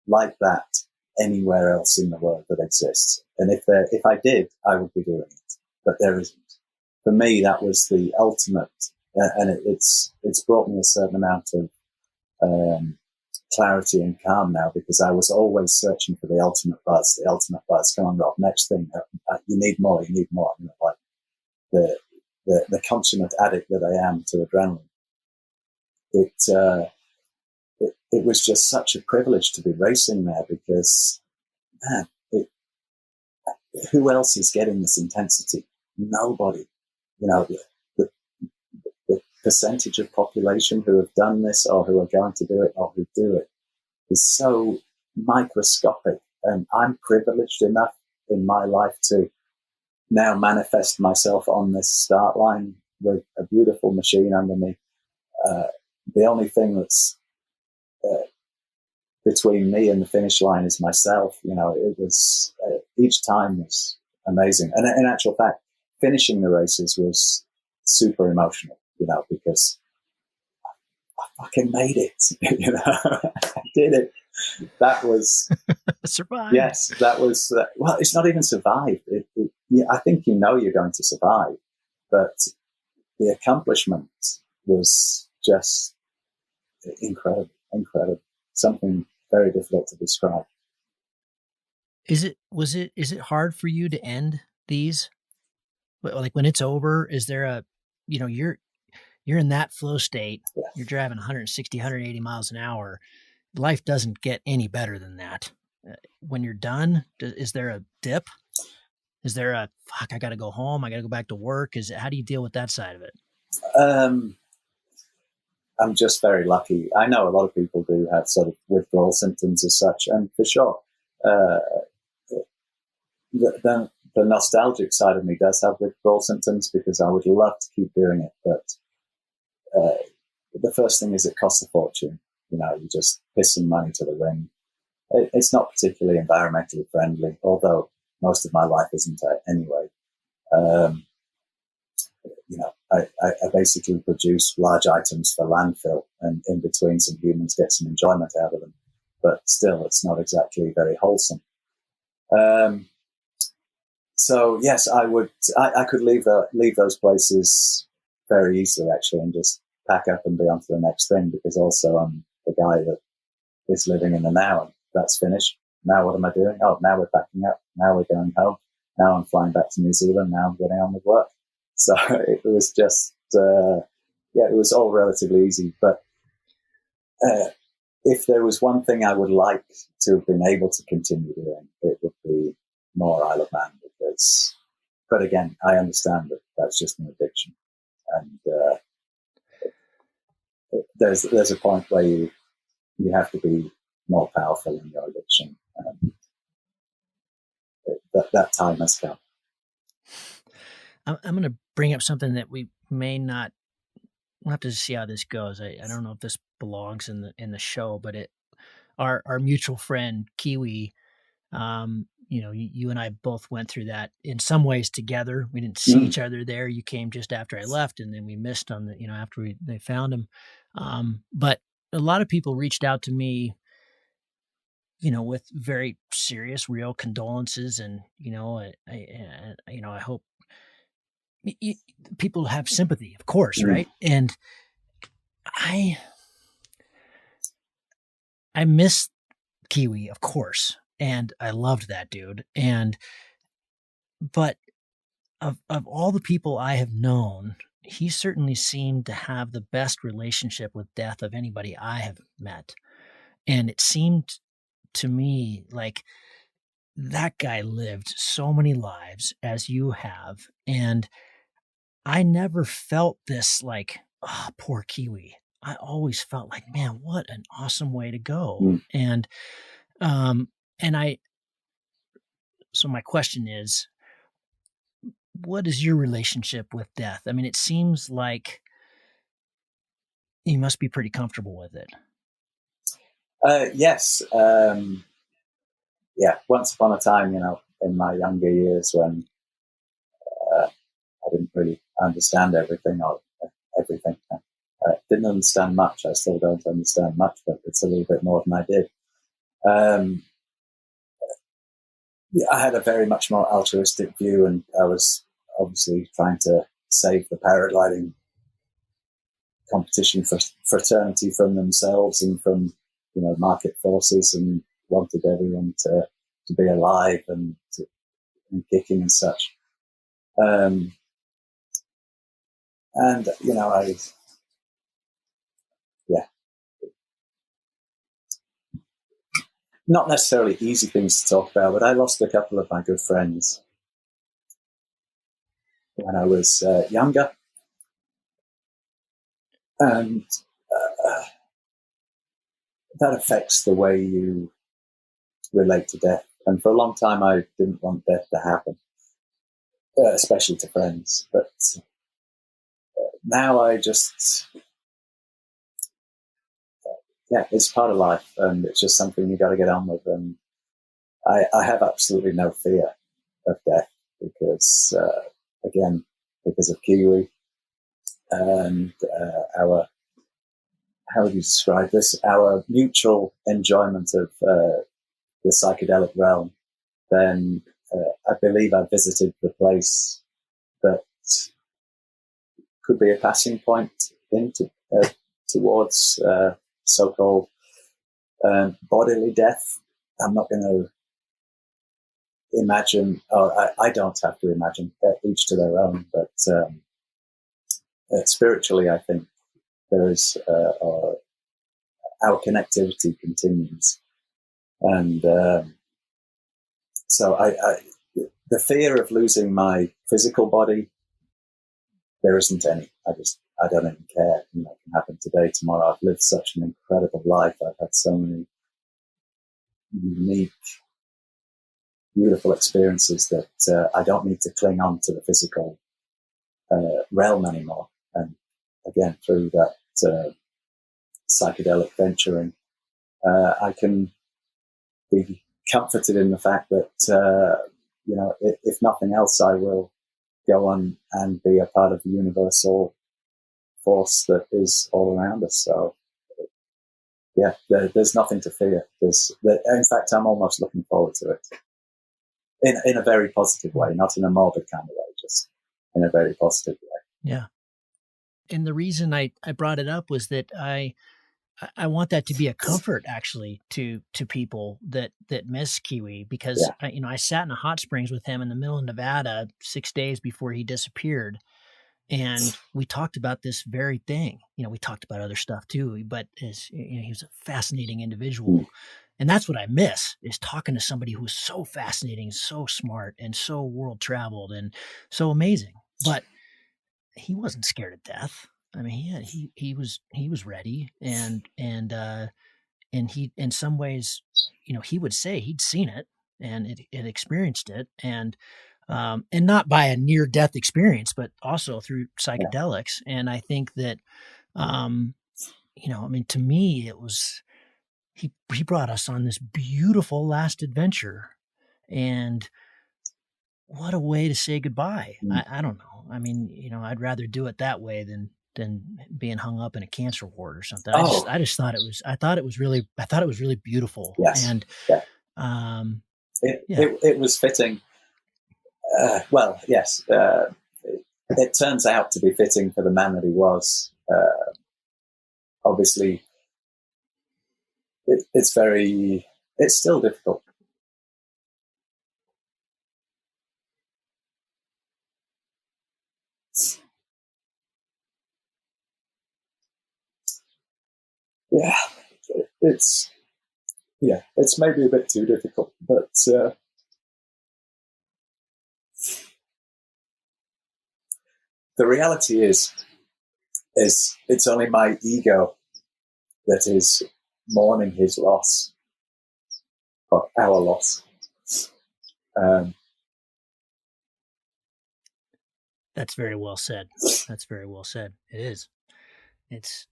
[SPEAKER 2] like that anywhere else in the world that exists. And if I did, I would be doing it. But there isn't. For me, that was the ultimate, and it's brought me a certain amount of clarity and calm now, because I was always searching for the ultimate buzz. Come on, Rob, next thing. You need more. Like the consummate addict that I am to adrenaline. It was just such a privilege to be racing there, because, man, who else is getting this intensity? Nobody. The percentage of population who have done this, or who are going to do it, or who do it, is so microscopic. And I'm privileged enough in my life to now manifest myself on this start line with a beautiful machine under me. The only thing that's between me and the finish line is myself. It was each time was amazing. And in actual fact, finishing the races was super emotional, because I fucking made it. I did it. That was
[SPEAKER 1] survived.
[SPEAKER 2] Yes, that was. Well, it's not even survived. I think you're going to survive, but the accomplishment was just incredible. Something very difficult to describe.
[SPEAKER 1] Is it hard for you to end these? Like when it's over, is there you're in that flow state,
[SPEAKER 2] yeah.
[SPEAKER 1] You're driving 160, 180 miles an hour. Life doesn't get any better than that. When you're done, is there a dip? Is there a, fuck, I got to go home, I got to go back to work? How do you deal with that side of it?
[SPEAKER 2] I'm just very lucky. I know a lot of people do have sort of withdrawal symptoms as such, and for sure, the nostalgic side of me does have withdrawal symptoms, because I would love to keep doing it, but the first thing is it costs a fortune. You just piss some money to the wind. It's not particularly environmentally friendly, although most of my life isn't anyway. I basically produce large items for landfill, and in between some humans get some enjoyment out of them, but still it's not exactly very wholesome. So yes, I could leave those places very easily, actually, and just pack up and be on to the next thing, because also I'm the guy that is living in the now. And that's finished. Now what am I doing? Oh, now we're packing up. Now we're going home. Now I'm flying back to New Zealand. Now I'm getting on with work. So it was just, it was all relatively easy. But if there was one thing I would like to have been able to continue doing, it would be more Isle of Man. But again, I understand that that's just an addiction. And there's a point where you have to be more powerful in your addiction. That time has come.
[SPEAKER 1] I'm going to bring up something that we may not. We'll have to see how this goes. I don't know if this belongs in the show, but our mutual friend Kiwi, you and I both went through that in some ways together. We didn't see each other there. You came just after I left, and then we missed on the after they found him. But a lot of people reached out to me, with very serious, real condolences, and I hope people have sympathy, of course, right? And I miss Kiwi, of course, and I loved that dude. But of all the people I have known, he certainly seemed to have the best relationship with death of anybody I have met. And it seemed to me like that guy lived so many lives as you have. And I never felt this like, oh, poor Kiwi. I always felt like, man, what an awesome way to go. And so my question is, what is your relationship with death? I mean, it seems like you must be pretty comfortable with it.
[SPEAKER 2] Yes. Once upon a time, in my younger years when I didn't really understand everything. Didn't understand much. I still don't understand much, but it's a little bit more than I did. I had a very much more altruistic view, and I was obviously trying to save the paragliding competition fraternity from themselves and from market forces, and wanted everyone to be alive and kicking and such. Not necessarily easy things to talk about, but I lost a couple of my good friends when I was younger. And that affects the way you relate to death. And for a long time, I didn't want death to happen, especially to friends. But now I just, it's part of life, and it's just something you got to get on with. And I have absolutely no fear of death because, again, because of Kiwi and how would you describe this? Our mutual enjoyment of the psychedelic realm. Then I believe I visited the place that could be a passing point towards so-called bodily death. I'm not going to imagine, I don't have to imagine, each to their own, but spiritually, I think there is our connectivity continues. And so the fear of losing my physical body, there isn't any. I don't even care. It can happen today, tomorrow. I've lived such an incredible life. I've had so many unique, beautiful experiences that I don't need to cling on to the physical realm anymore. And again, through that psychedelic venturing, I can be comforted in the fact that, if nothing else, I will go on and be a part of the universal force that is all around us. So, there's nothing to fear. In fact, I'm almost looking forward to it in a very positive way, not in a morbid kind of way, just in a very positive way.
[SPEAKER 1] Yeah. And the reason I brought it up was that I I want that to be a comfort actually to people that miss Kiwi, because
[SPEAKER 2] Yeah.
[SPEAKER 1] I sat in a hot springs with him in the middle of Nevada 6 days before he disappeared, and we talked about this very thing. We talked about other stuff too, but he was a fascinating individual, and that's what I miss, is talking to somebody who's so fascinating, so smart, and so world traveled and so amazing. But he wasn't scared of death. I mean, he was ready, and he, in some ways, he would say he'd seen it and it experienced it, and not by a near death experience, but also through
[SPEAKER 2] Yeah.
[SPEAKER 1] psychedelics. And I think that, um, I mean, to me, it was, he brought us on this beautiful last adventure, and what a way to say goodbye.
[SPEAKER 2] Mm.
[SPEAKER 1] I don't know. I mean, I'd rather do it that way than being hung up in a cancer ward or something.
[SPEAKER 2] Oh,
[SPEAKER 1] I just thought it was, I thought it was really beautiful.
[SPEAKER 2] yes.
[SPEAKER 1] And,
[SPEAKER 2] Yeah.
[SPEAKER 1] um,
[SPEAKER 2] It,
[SPEAKER 1] yeah,
[SPEAKER 2] it, it was fitting. Well, yes. It turns out to be fitting for the man that he was. Obviously, it's still difficult. Yeah, it's it's maybe a bit too difficult, but the reality is it's only my ego that is mourning his loss, or our loss. Um,
[SPEAKER 1] that's very well said. That's very well said. It is. It's,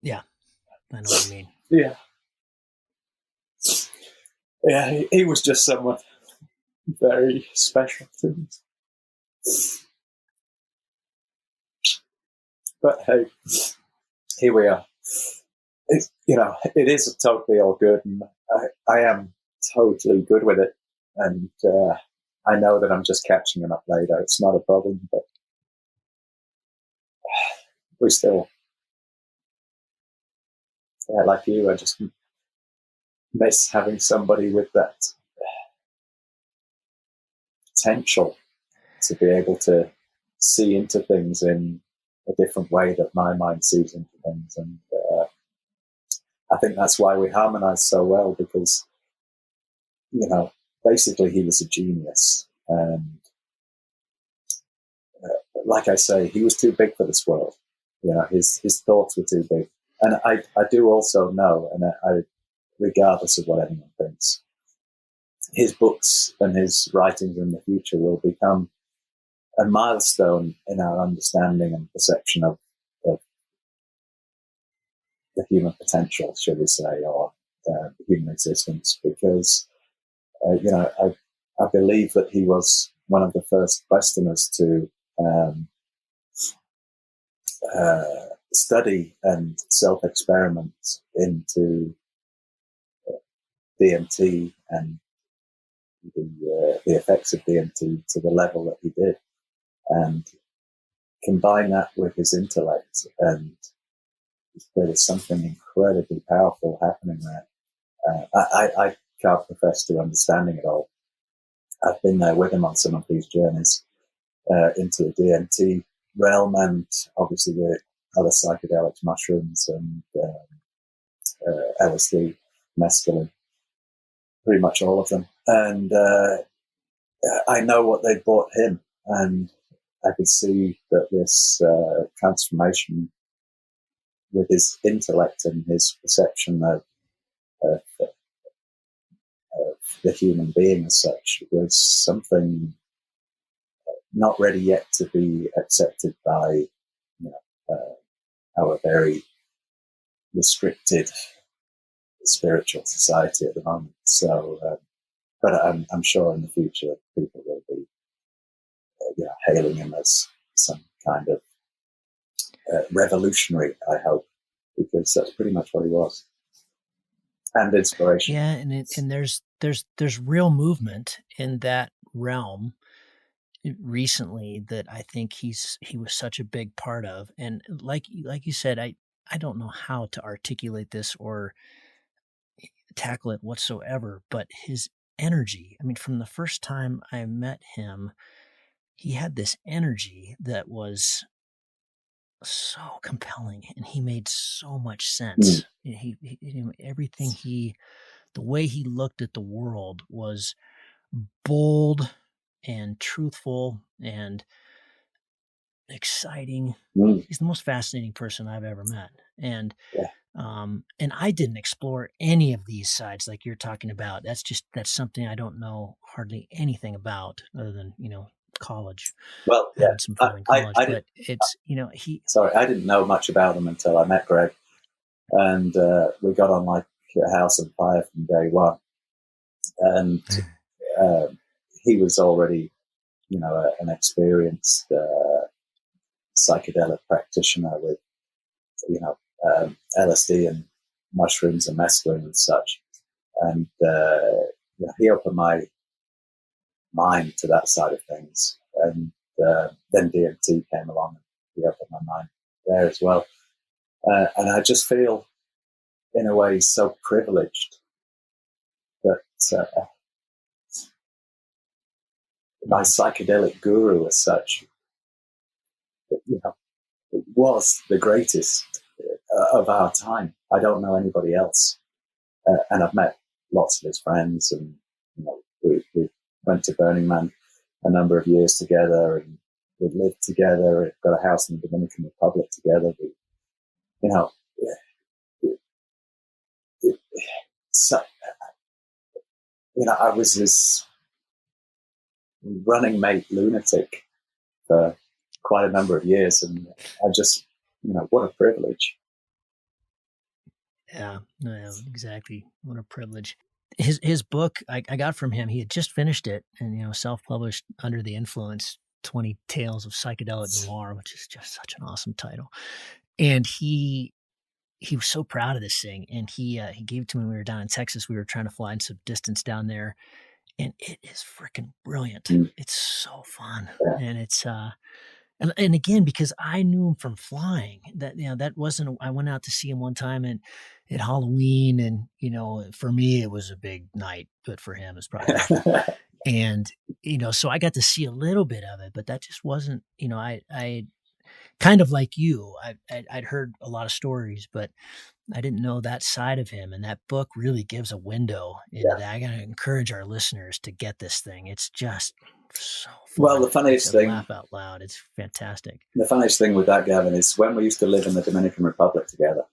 [SPEAKER 1] yeah, I know what you mean.
[SPEAKER 2] yeah, yeah, he was just someone very special to me. But hey, here we are. It is totally all good, and I am totally good with it. And I know that I'm just catching him up later. It's not a problem, but we still, yeah, like you, I just miss having somebody with that potential to be able to see into things in a different way that my mind sees into things. And I think that's why we harmonize so well, because, basically he was a genius. And like I say, he was too big for this world. His thoughts were too big. And I do also know, and regardless of what anyone thinks, his books and his writings in the future will become a milestone in our understanding and perception of the human potential, should we say, or human existence. Because, I believe that he was one of the first Westerners to study and self-experiment into DMT and the effects of DMT to the level that he did, and combine that with his intellect, and there was something incredibly powerful happening there. I can't profess to understanding it all. I've been there with him on some of these journeys into the DMT realm, and obviously the other psychedelics, mushrooms, and LSD, mescaline, pretty much all of them. And I know what they brought him, and I could see that this transformation with his intellect and his perception of, of the human being as such was something not ready yet to be accepted by our very restricted spiritual society at the moment. So, but I'm sure in the future people will be hailing him as some kind of revolutionary, I hope, because that's pretty much what he was, and inspiration.
[SPEAKER 1] Yeah, and there's real movement in that realm, recently that I think he was such a big part of. And like you said, I don't know how to articulate this or tackle it whatsoever, but his energy. I mean, from the first time I met him, he had this energy that was so compelling, and he made so much sense. Everything the way he looked at the world was bold and truthful and exciting. He's the most fascinating person I've ever met. And and I didn't explore any of these sides like you're talking about. That's something I don't know hardly anything about other than, college.
[SPEAKER 2] Well, yeah,
[SPEAKER 1] having some fun in college. But it's,
[SPEAKER 2] sorry, I didn't know much about him until I met Greg, and we got on like a house on fire from day one. And he was already, an experienced psychedelic practitioner with, LSD and mushrooms and mescaline and such. And he opened my mind to that side of things. And then DMT came along and he opened my mind there as well. And I just feel, in a way, so privileged that my psychedelic guru, as such, was the greatest of our time. I don't know anybody else, and I've met lots of his friends, and we went to Burning Man a number of years together, and we lived together. We've got a house in the Dominican Republic together. I was his running mate lunatic for quite a number of years, and I just, what a privilege.
[SPEAKER 1] Yeah, exactly. What a privilege. His book I got from him. He had just finished it, and self-published, Under the Influence: 20 Tales of Psychedelic Noir, which is just such an awesome title. And he was so proud of this thing, and he gave it to me when we were down in Texas. We were trying to fly in some distance down there, and it is freaking brilliant. It's so fun, and it's and again, because I knew him from flying, that wasn't. I went out to see him one time at Halloween, and for me it was a big night, but for him it's probably different. And so I got to see a little bit of it, but that just wasn't. I kind of like you. I'd heard a lot of stories, but I didn't know that side of him. And that book really gives a window into that. I got to encourage our listeners to get this thing. It's just so fun.
[SPEAKER 2] Well, the funniest thing,
[SPEAKER 1] laugh out loud. It's fantastic.
[SPEAKER 2] The funniest thing with that, Gavin, is when we used to live in the Dominican Republic together,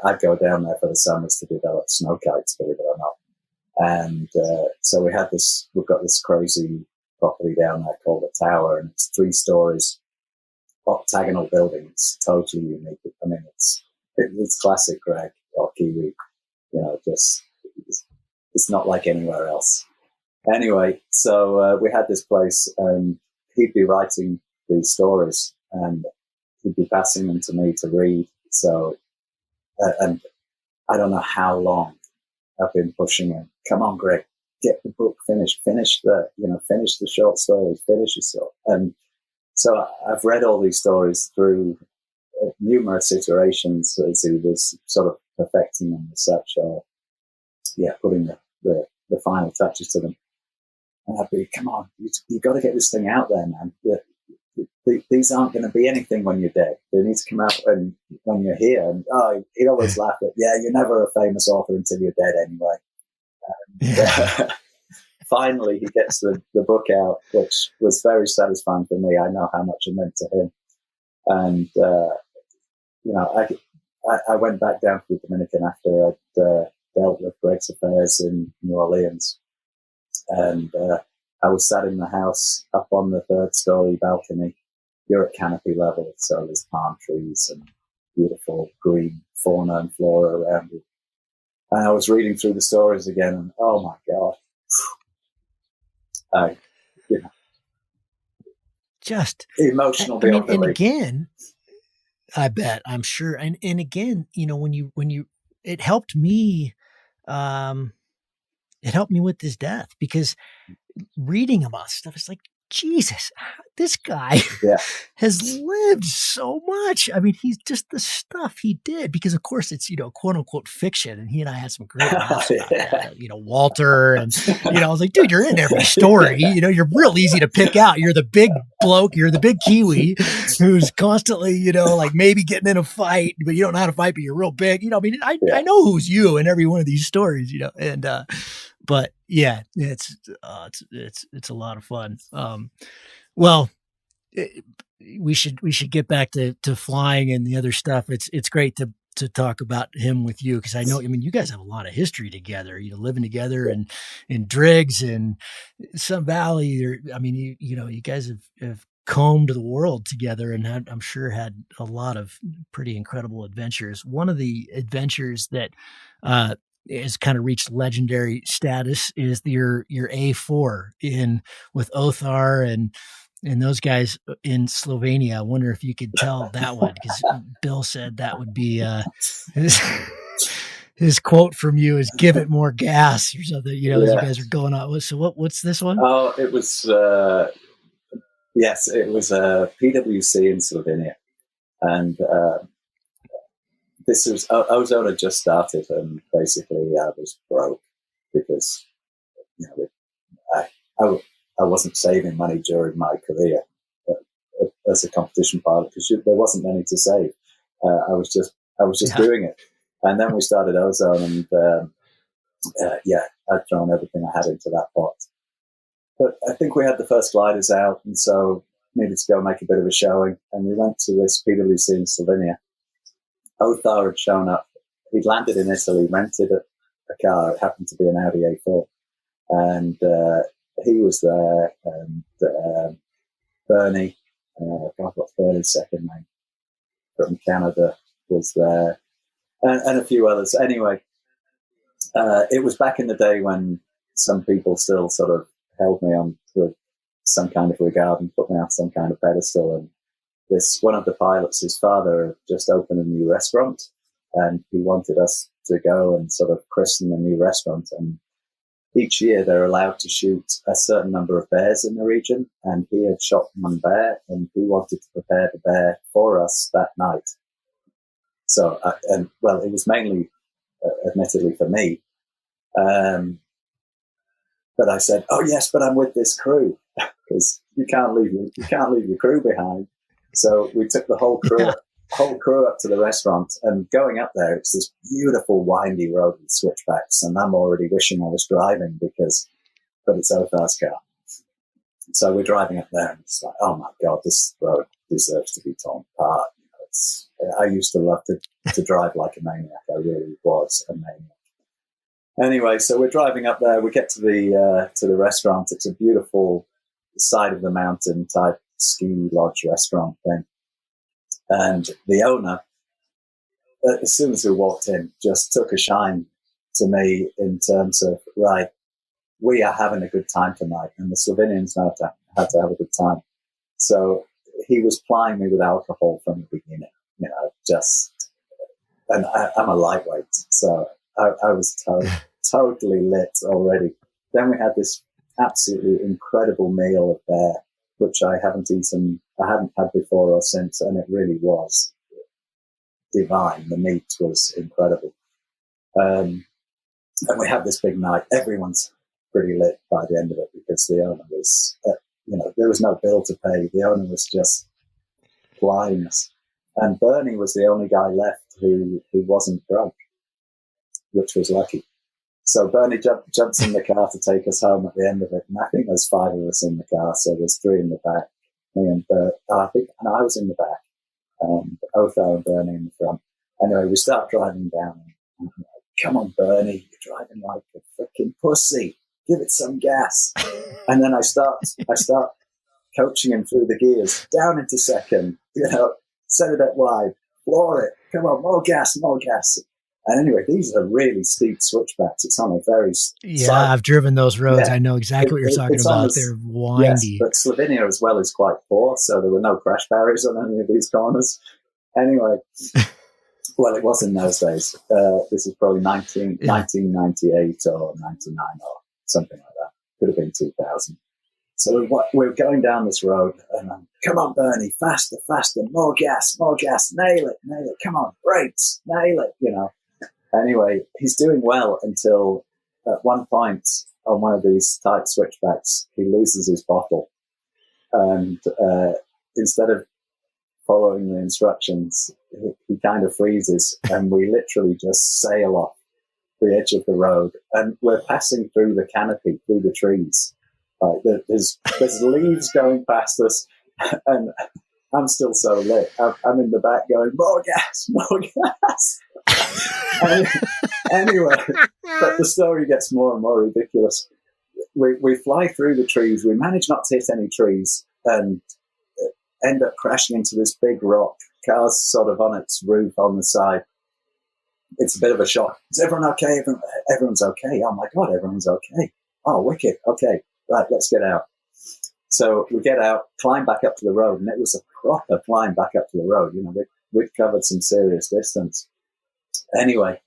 [SPEAKER 2] I'd go down there for the summers to develop snow kites, believe it or not. And so we've got this crazy property down there called the Tower, and it's 3 stories, octagonal buildings, totally unique. I mean, it's classic Greg or Kiwi, just it's not like anywhere else. Anyway, so we had this place, and he'd be writing these stories, and he'd be passing them to me to read. So, and I don't know how long I've been pushing him. Come on, Greg, get the book finished. Finish the short stories. Finish your story. And so I've read all these stories through numerous iterations as he was sort of perfecting them as such, or putting the final touches to them. And I'd be, come on, you've got to get this thing out there, man. These aren't going to be anything when you're dead. They need to come out when you're here. And he'd always laugh at, you're never a famous author until you're dead anyway. And, finally, he gets the book out, which was very satisfying for me. I know how much it meant to him. And, I went back down to the Dominican after I'd dealt with Greg's affairs in New Orleans. And I was sat in the house up on the 3rd story balcony. You're at canopy level, so there's palm trees and beautiful green fauna and flora around you. And I was reading through the stories again, and oh my God.
[SPEAKER 1] Just
[SPEAKER 2] emotional beyond belief.
[SPEAKER 1] And again, I bet, I'm sure. And again, when you, it helped me, with his death, because reading about stuff, it's like, Jesus, this guy has lived so much. I mean, he's just the stuff he did, because of course it's, quote unquote fiction. And he and I had some great laughs about that, Walter. And, I was like, dude, you're in every story. You're real easy to pick out. You're the big bloke. You're the big Kiwi who's constantly, like maybe getting in a fight, but you don't know how to fight, but you're real big. I know who's you in every one of these stories, and, but yeah, it's a lot of fun. Well, we should get back to flying and the other stuff. It's great to talk about him with you, because I know, you guys have a lot of history together, living together and in Driggs and Sun Valley. Or, you guys have combed the world together, and I'm sure had a lot of pretty incredible adventures. One of the adventures that has kind of reached legendary status is your A4 with Othar and those guys in Slovenia. I wonder if you could tell that one, because Bill said that would be his quote from you is "Give it more gas" or something. As you guys are going on. So what's this one?
[SPEAKER 2] Oh, it was yes, it was PwC in Slovenia, and this was Ozone had just started, and basically I was broke because I wasn't saving money during my career as a competition pilot, because there wasn't any to save. I was just doing it, and then we started Ozone, and I'd thrown everything I had into that pot. But I think we had the first gliders out, and so needed to go make a bit of a showing, and we went to this PwC in Slovenia. Othar had shown up. He'd landed in Italy, rented a car. It happened to be an Audi A4. And he was there, and Bernie, what's Bernie's second name, from Canada, was there, and a few others. Anyway, it was back in the day when some people still sort of held me on with some kind of regard and put me on some kind of pedestal. And one of the pilots, his father, had just opened a new restaurant, and he wanted us to go and sort of christen the new restaurant. And each year they're allowed to shoot a certain number of bears in the region, and he had shot one bear, and he wanted to prepare the bear for us that night. So, it was mainly, admittedly, for me. But I said, "Oh yes, but I'm with this crew," because you can't leave your crew behind. So we took the whole crew up to the restaurant, and going up there, it's this beautiful windy road with switchbacks, and I'm already wishing I was driving but it's Othar's car. So we're driving up there, and it's like, oh my God, this road deserves to be torn apart. I used to love to drive like a maniac. I really was a maniac. Anyway, so we're driving up there. We get to the restaurant. It's a beautiful side of the mountain type ski lodge restaurant thing. And the owner, as soon as we walked in, just took a shine to me in terms of, right, we are having a good time tonight, and the Slovenians had to have a good time. So he was plying me with alcohol from the beginning, and I'm a lightweight, so I was totally lit already. Then we had this absolutely incredible meal of bear, which I hadn't had before or since, and it really was divine. The meat was incredible. And we had this big night. Everyone's pretty lit by the end of it, because the owner was, there was no bill to pay. The owner was just flying us. And Bernie was the only guy left who wasn't drunk, which was lucky. So Bernie jumps in the car to take us home at the end of it. And I think there's 5 of us in the car. So there's 3 in the back. Me and Bert, I was in the back. Othar and Bernie in the front. Anyway, we start driving down. And I'm like, come on, Bernie, you're driving like a freaking pussy. Give it some gas. And then I start coaching him through the gears, down into second, set it up wide, floor it. Come on, more gas, more gas. And anyway, these are really steep switchbacks. It's on a very
[SPEAKER 1] I've driven those roads. Yeah, I know exactly what you're talking about. They're windy.
[SPEAKER 2] Yes, but Slovenia as well is quite poor, so there were no crash barriers on any of these corners. Anyway, well, it was in those days. This is probably 1998 or 99 or something like that. Could have been 2000. So we're going down this road, and I'm, come on, Bernie, faster, faster, more gas, nail it, come on, brakes, nail it, you know. Anyway, he's doing well until at one point on one of these tight switchbacks, he loses his bottle. And instead of following the instructions, he kind of freezes, and we literally just sail off the edge of the road. And we're passing through the canopy, through the trees. There's leaves going past us, and I'm still so lit. I'm in the back going, more gas. Anyway, but the story gets more and more ridiculous. We fly through the trees. We manage not to hit any trees and end up crashing into this big rock. Car's sort of on its roof on the side. It's a bit of a shock. Is everyone okay? Everyone's okay. Oh my God, everyone's okay. Oh, wicked. Okay, right, let's get out. So we get out, climb back up to the road, and it was a proper climb back up to the road. You know, we'd covered some serious distance. Anyway,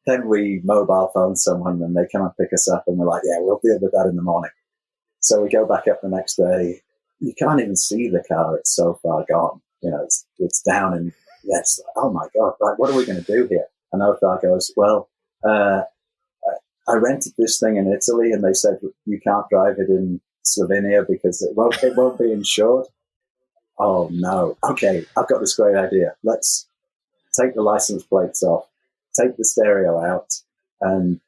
[SPEAKER 2] then we mobile phone someone, and they come and pick us up, and we're like, yeah, we'll deal with that in the morning. So we go back up the next day. You can't even see the car. It's so far gone. You know, it's down, and yes, oh my God, right, what are we going to do here? And Othar goes, well, I rented this thing in Italy, and they said you can't drive it in Slovenia because it won't be insured. Oh no. Okay, I've got this great idea. Let's take the license plates off, take the stereo out, and,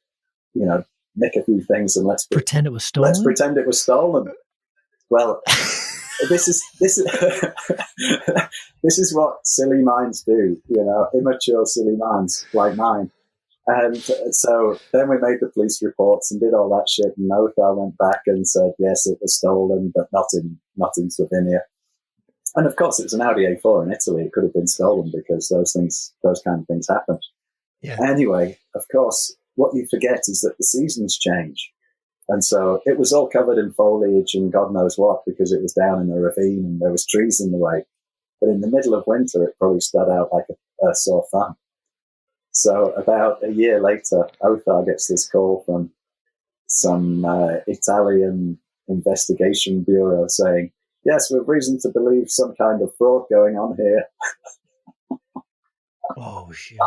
[SPEAKER 2] you know, nick a few things, and let's
[SPEAKER 1] pretend it was stolen.
[SPEAKER 2] Let's pretend it was stolen. Well, this is this is what silly minds do, you know, immature silly minds like mine. And so then we made the police reports and did all that shit, and Othar went back and said, yes, it was stolen, but not in Slovenia. And of course, it's an Audi A4 in Italy. It could have been stolen because those kind of things happen.
[SPEAKER 1] Yeah.
[SPEAKER 2] Anyway, of course, what you forget is that the seasons change. And so it was all covered in foliage and God knows what, because it was down in a ravine and there was trees in the way. But in the middle of winter, it probably stood out like a sore thumb. So about a year later, Othar gets this call from some Italian investigation bureau saying, yes, we have reason to believe some kind of fraud going on here.
[SPEAKER 1] Oh, shit.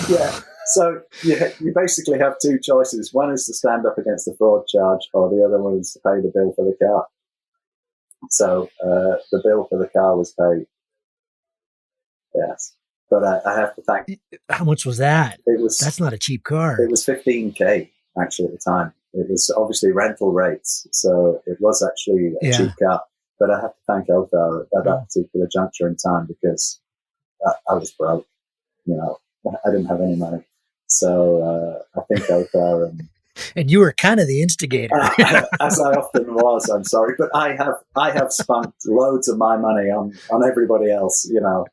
[SPEAKER 2] Yeah. So you basically have two choices. One is to stand up against the fraud charge, or the other one is to pay the bill for the car. So the bill for the car was paid. Yes. But I have to thank...
[SPEAKER 1] How much was that? That's not a cheap car.
[SPEAKER 2] It was $15,000 actually at the time. It was obviously rental rates, so it was actually a cheap car. But I have to thank Othar at that particular juncture in time, because I was broke. You know, I didn't have any money. So I think Othar
[SPEAKER 1] and you were kind of the instigator,
[SPEAKER 2] as I often was. I'm sorry, but I have spent loads of my money on everybody else. You know,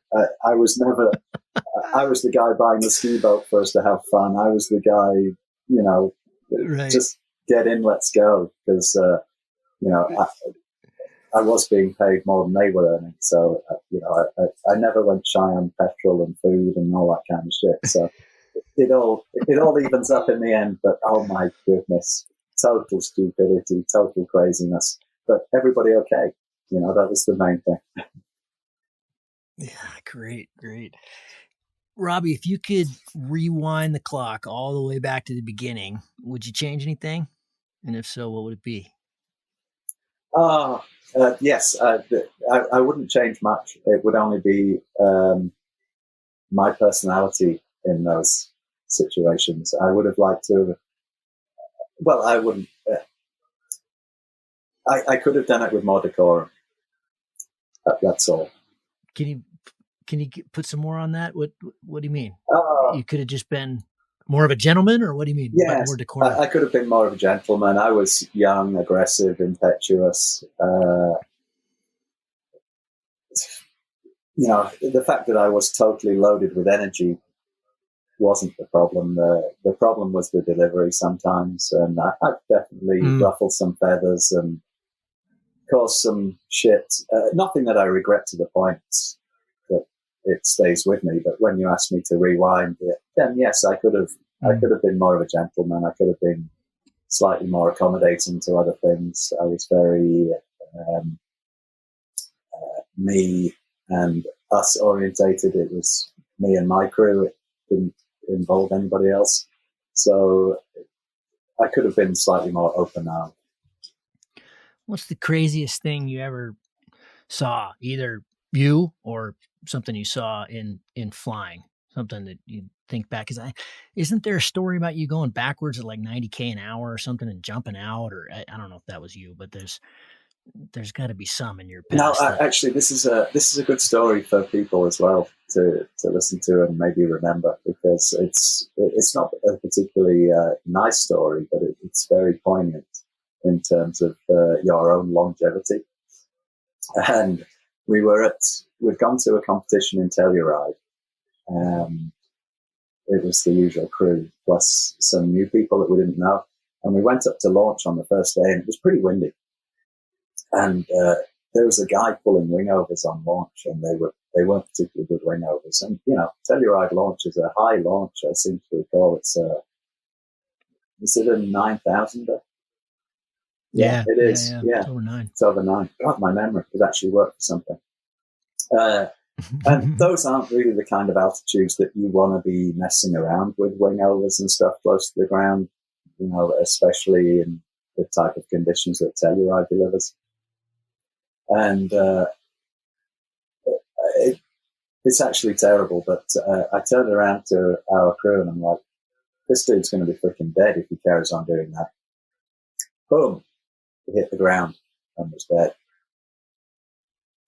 [SPEAKER 2] I was the guy buying the ski boat for us to have fun. I was the guy, you know, just get in, let's go, because you know, I was being paid more than they were earning. So you know, I never went shy on petrol and food and all that kind of shit. So. It all evens up in the end, but oh my goodness, total stupidity, total craziness. But everybody okay? You know, that was the main thing.
[SPEAKER 1] Yeah, great. Robbie, if you could rewind the clock all the way back to the beginning, would you change anything? And if so, what would it be?
[SPEAKER 2] Yes, I wouldn't change much. It would only be my personality in those situations. I would have liked to. Well, I wouldn't. I could have done it with more decorum. That's all.
[SPEAKER 1] Can you put some more on that? What do you mean? You could have just been more of a gentleman, or what do you mean?
[SPEAKER 2] Yes,
[SPEAKER 1] more decorum?
[SPEAKER 2] I could have been more of a gentleman. I was young, aggressive, impetuous. You know, the fact that I was totally loaded with energy wasn't the problem. The problem was the delivery sometimes, and I've definitely ruffled some feathers and caused some shit. Nothing that I regret to the point that it stays with me. But when you ask me to rewind it, then yes, I could have been more of a gentleman. I could have been slightly more accommodating to other things. I was very um, me and us orientated. It was me and my crew. It didn't involve anybody else. So I could have been slightly more open now.
[SPEAKER 1] What's the craziest thing you ever saw, either you or something you saw in flying? Something that you think back, isn't there a story about you going backwards at like 90K an hour or something and jumping out? Or I don't know if that was you, but there's got to be some in your past.
[SPEAKER 2] No, actually, this is a good story for people as well to listen to and maybe remember, because it's not a particularly nice story, but it's very poignant in terms of your own longevity. And we'd gone to a competition in Telluride. It was the usual crew plus some new people that we didn't know, and we went up to launch on the first day, and it was pretty windy. And there was a guy pulling wingovers on launch, and they weren't particularly good wingovers. And Telluride launch is a high launch. I seem to recall is it a 9,000er?
[SPEAKER 1] Yeah,
[SPEAKER 2] it is. Yeah,
[SPEAKER 1] it's over 9.
[SPEAKER 2] It's over 9. God, my memory could actually work for something. And those aren't really the kind of altitudes that you want to be messing around with wingovers and stuff close to the ground, especially in the type of conditions that Telluride delivers. And it's actually terrible, but I turned around to our crew and I'm like, this dude's going to be freaking dead if he carries on doing that. Boom. He hit the ground and was dead.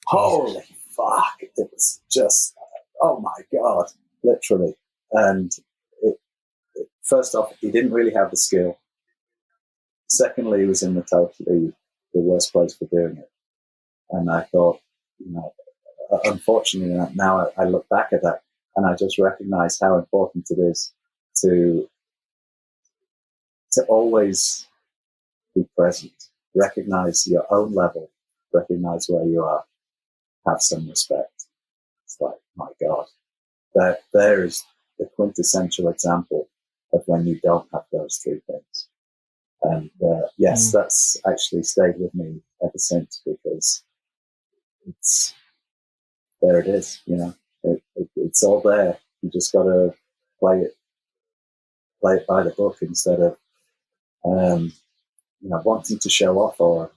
[SPEAKER 2] Holy fuck. It was just, oh my God, literally. And first off, he didn't really have the skill. Secondly, he was in the worst place for doing it. And I thought, unfortunately, now I look back at that and I just recognize how important it is to always be present, recognize your own level, recognize where you are, have some respect. It's like, my God, there is the quintessential example of when you don't have those three things. And yes, that's actually stayed with me ever since, because there it is, it's all there. You just got to play it by the book instead of, wanting to show off or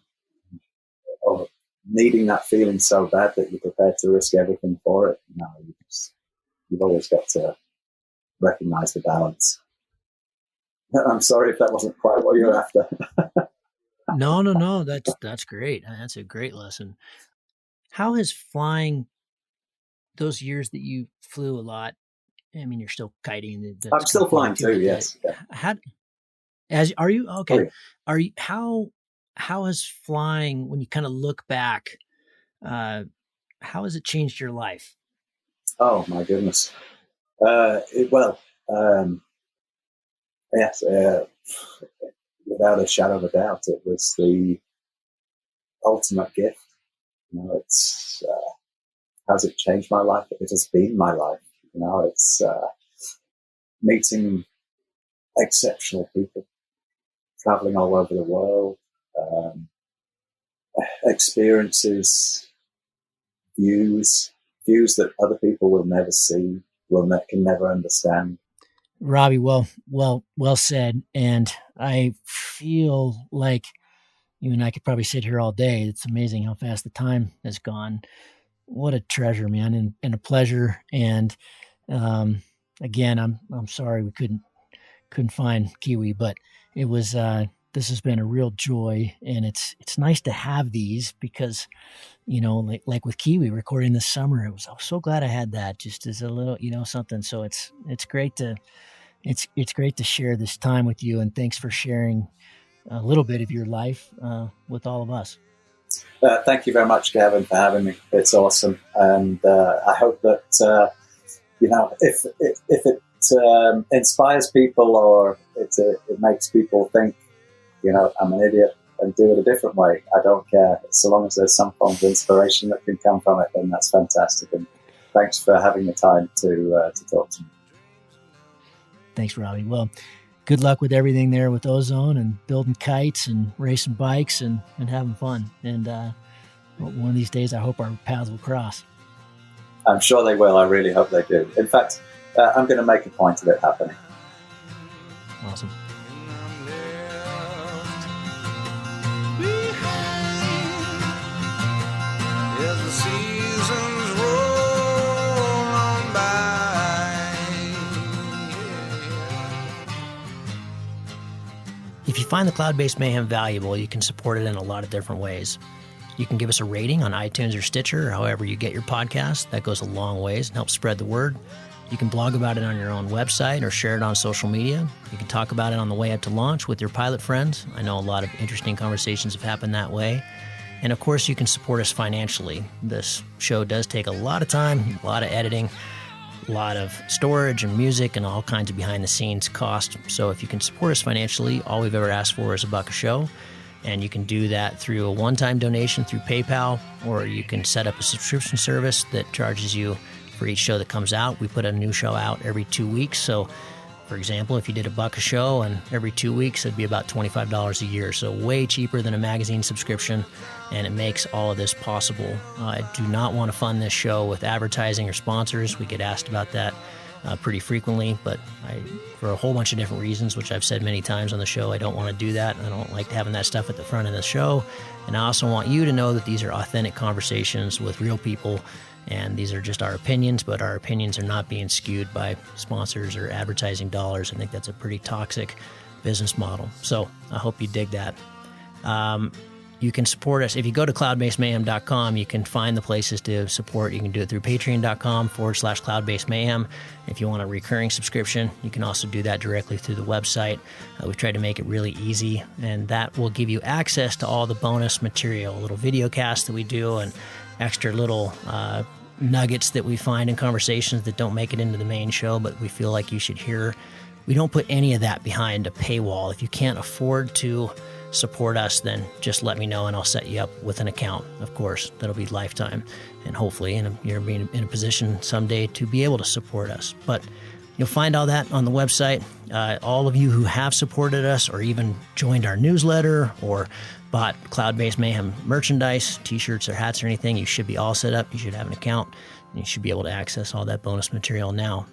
[SPEAKER 2] needing that feeling so bad that you're prepared to risk everything for it. No, you've always got to recognize the balance. I'm sorry if that wasn't quite what you're after.
[SPEAKER 1] No. That's great. That's a great lesson. How has flying, those years that you flew a lot, I mean, you're still kiting.
[SPEAKER 2] I'm still flying too, yes.
[SPEAKER 1] Are you? Okay.
[SPEAKER 2] Oh, yeah.
[SPEAKER 1] Are you, how has flying, when you kind of look back, how has it changed your life?
[SPEAKER 2] Oh my goodness. Yes, without a shadow of a doubt, it was the ultimate gift. It's has it changed my life? It has been my life. It's meeting exceptional people, traveling all over the world, experiences, views that other people will never see, can never understand.
[SPEAKER 1] Robbie, well said. And I feel like you and I could probably sit here all day. It's amazing how fast the time has gone. What a treasure, man, and a pleasure. And again, I'm sorry we couldn't find Kiwi, but it was this has been a real joy, and it's nice to have these because, like with Kiwi recording this summer, I was so glad I had that just as a little, something. So it's great to share this time with you, and thanks for sharing a little bit of your life with all of us.
[SPEAKER 2] Thank you very much, Gavin, for having me. It's awesome, and I hope that if it inspires people or it makes people think, I'm an idiot and do it a different way. I don't care. So long as there's some form of inspiration that can come from it, then that's fantastic. And thanks for having the time to talk to me.
[SPEAKER 1] Thanks, Robbie. Well, good luck with everything there with Ozone and building kites and racing bikes and having fun. And one of these days, I hope our paths will cross.
[SPEAKER 2] I'm sure they will. I really hope they do. In fact, I'm going to make a point of it happening.
[SPEAKER 1] Awesome. If you find the Cloud-Based Mayhem valuable, you can support it in a lot of different ways. You can give us a rating on iTunes or Stitcher, or however you get your podcast. That goes a long ways and helps spread the word. You can blog about it on your own website or share it on social media. You can talk about it on the way up to launch with your pilot friends. I know a lot of interesting conversations have happened that way. And of course, you can support us financially. This show does take a lot of time, a lot of editing, a lot of storage and music and all kinds of behind-the-scenes cost. So if you can support us financially, all we've ever asked for is $1 a show. And you can do that through a one-time donation through PayPal, or you can set up a subscription service that charges you for each show that comes out. We put a new show out every 2 weeks. So, for example, if you did $1 a show and every 2 weeks, it'd be about $25 a year. So way cheaper than a magazine subscription, and it makes all of this possible. I do not want to fund this show with advertising or sponsors. We get asked about that pretty frequently, but for a whole bunch of different reasons, which I've said many times on the show, I don't want to do that. I don't like having that stuff at the front of the show. And I also want you to know that these are authentic conversations with real people, and these are just our opinions, but our opinions are not being skewed by sponsors or advertising dollars. I think that's a pretty toxic business model. So I hope you dig that. You can support us. If you go to cloudbasedmayhem.com, you can find the places to support. You can do it through patreon.com/cloudbasedmayhem. If you want a recurring subscription, you can also do that directly through the website. We've tried to make it really easy, and that will give you access to all the bonus material, little video casts that we do and extra little nuggets that we find in conversations that don't make it into the main show, but we feel like you should hear. We don't put any of that behind a paywall. If you can't afford to support us, then just let me know and I'll set you up with an account. Of course, that'll be lifetime, and hopefully you're being in a position someday to be able to support us. But you'll find all that on the website. All of you who have supported us or even joined our newsletter or bought Cloud-Based Mayhem merchandise, t-shirts or hats or anything, you should be all set up. You should have an account, and you should be able to access all that bonus material now.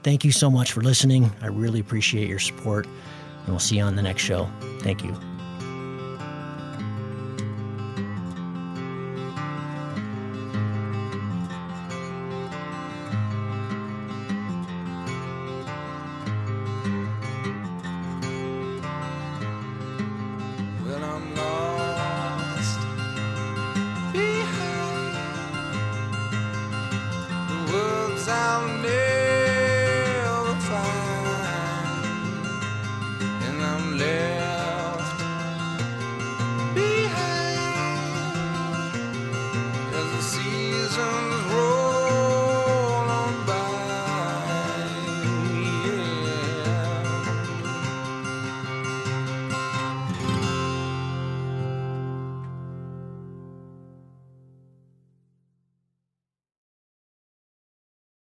[SPEAKER 1] Thank you so much for listening. I really appreciate your support, and we'll see you on the next show. Thank you.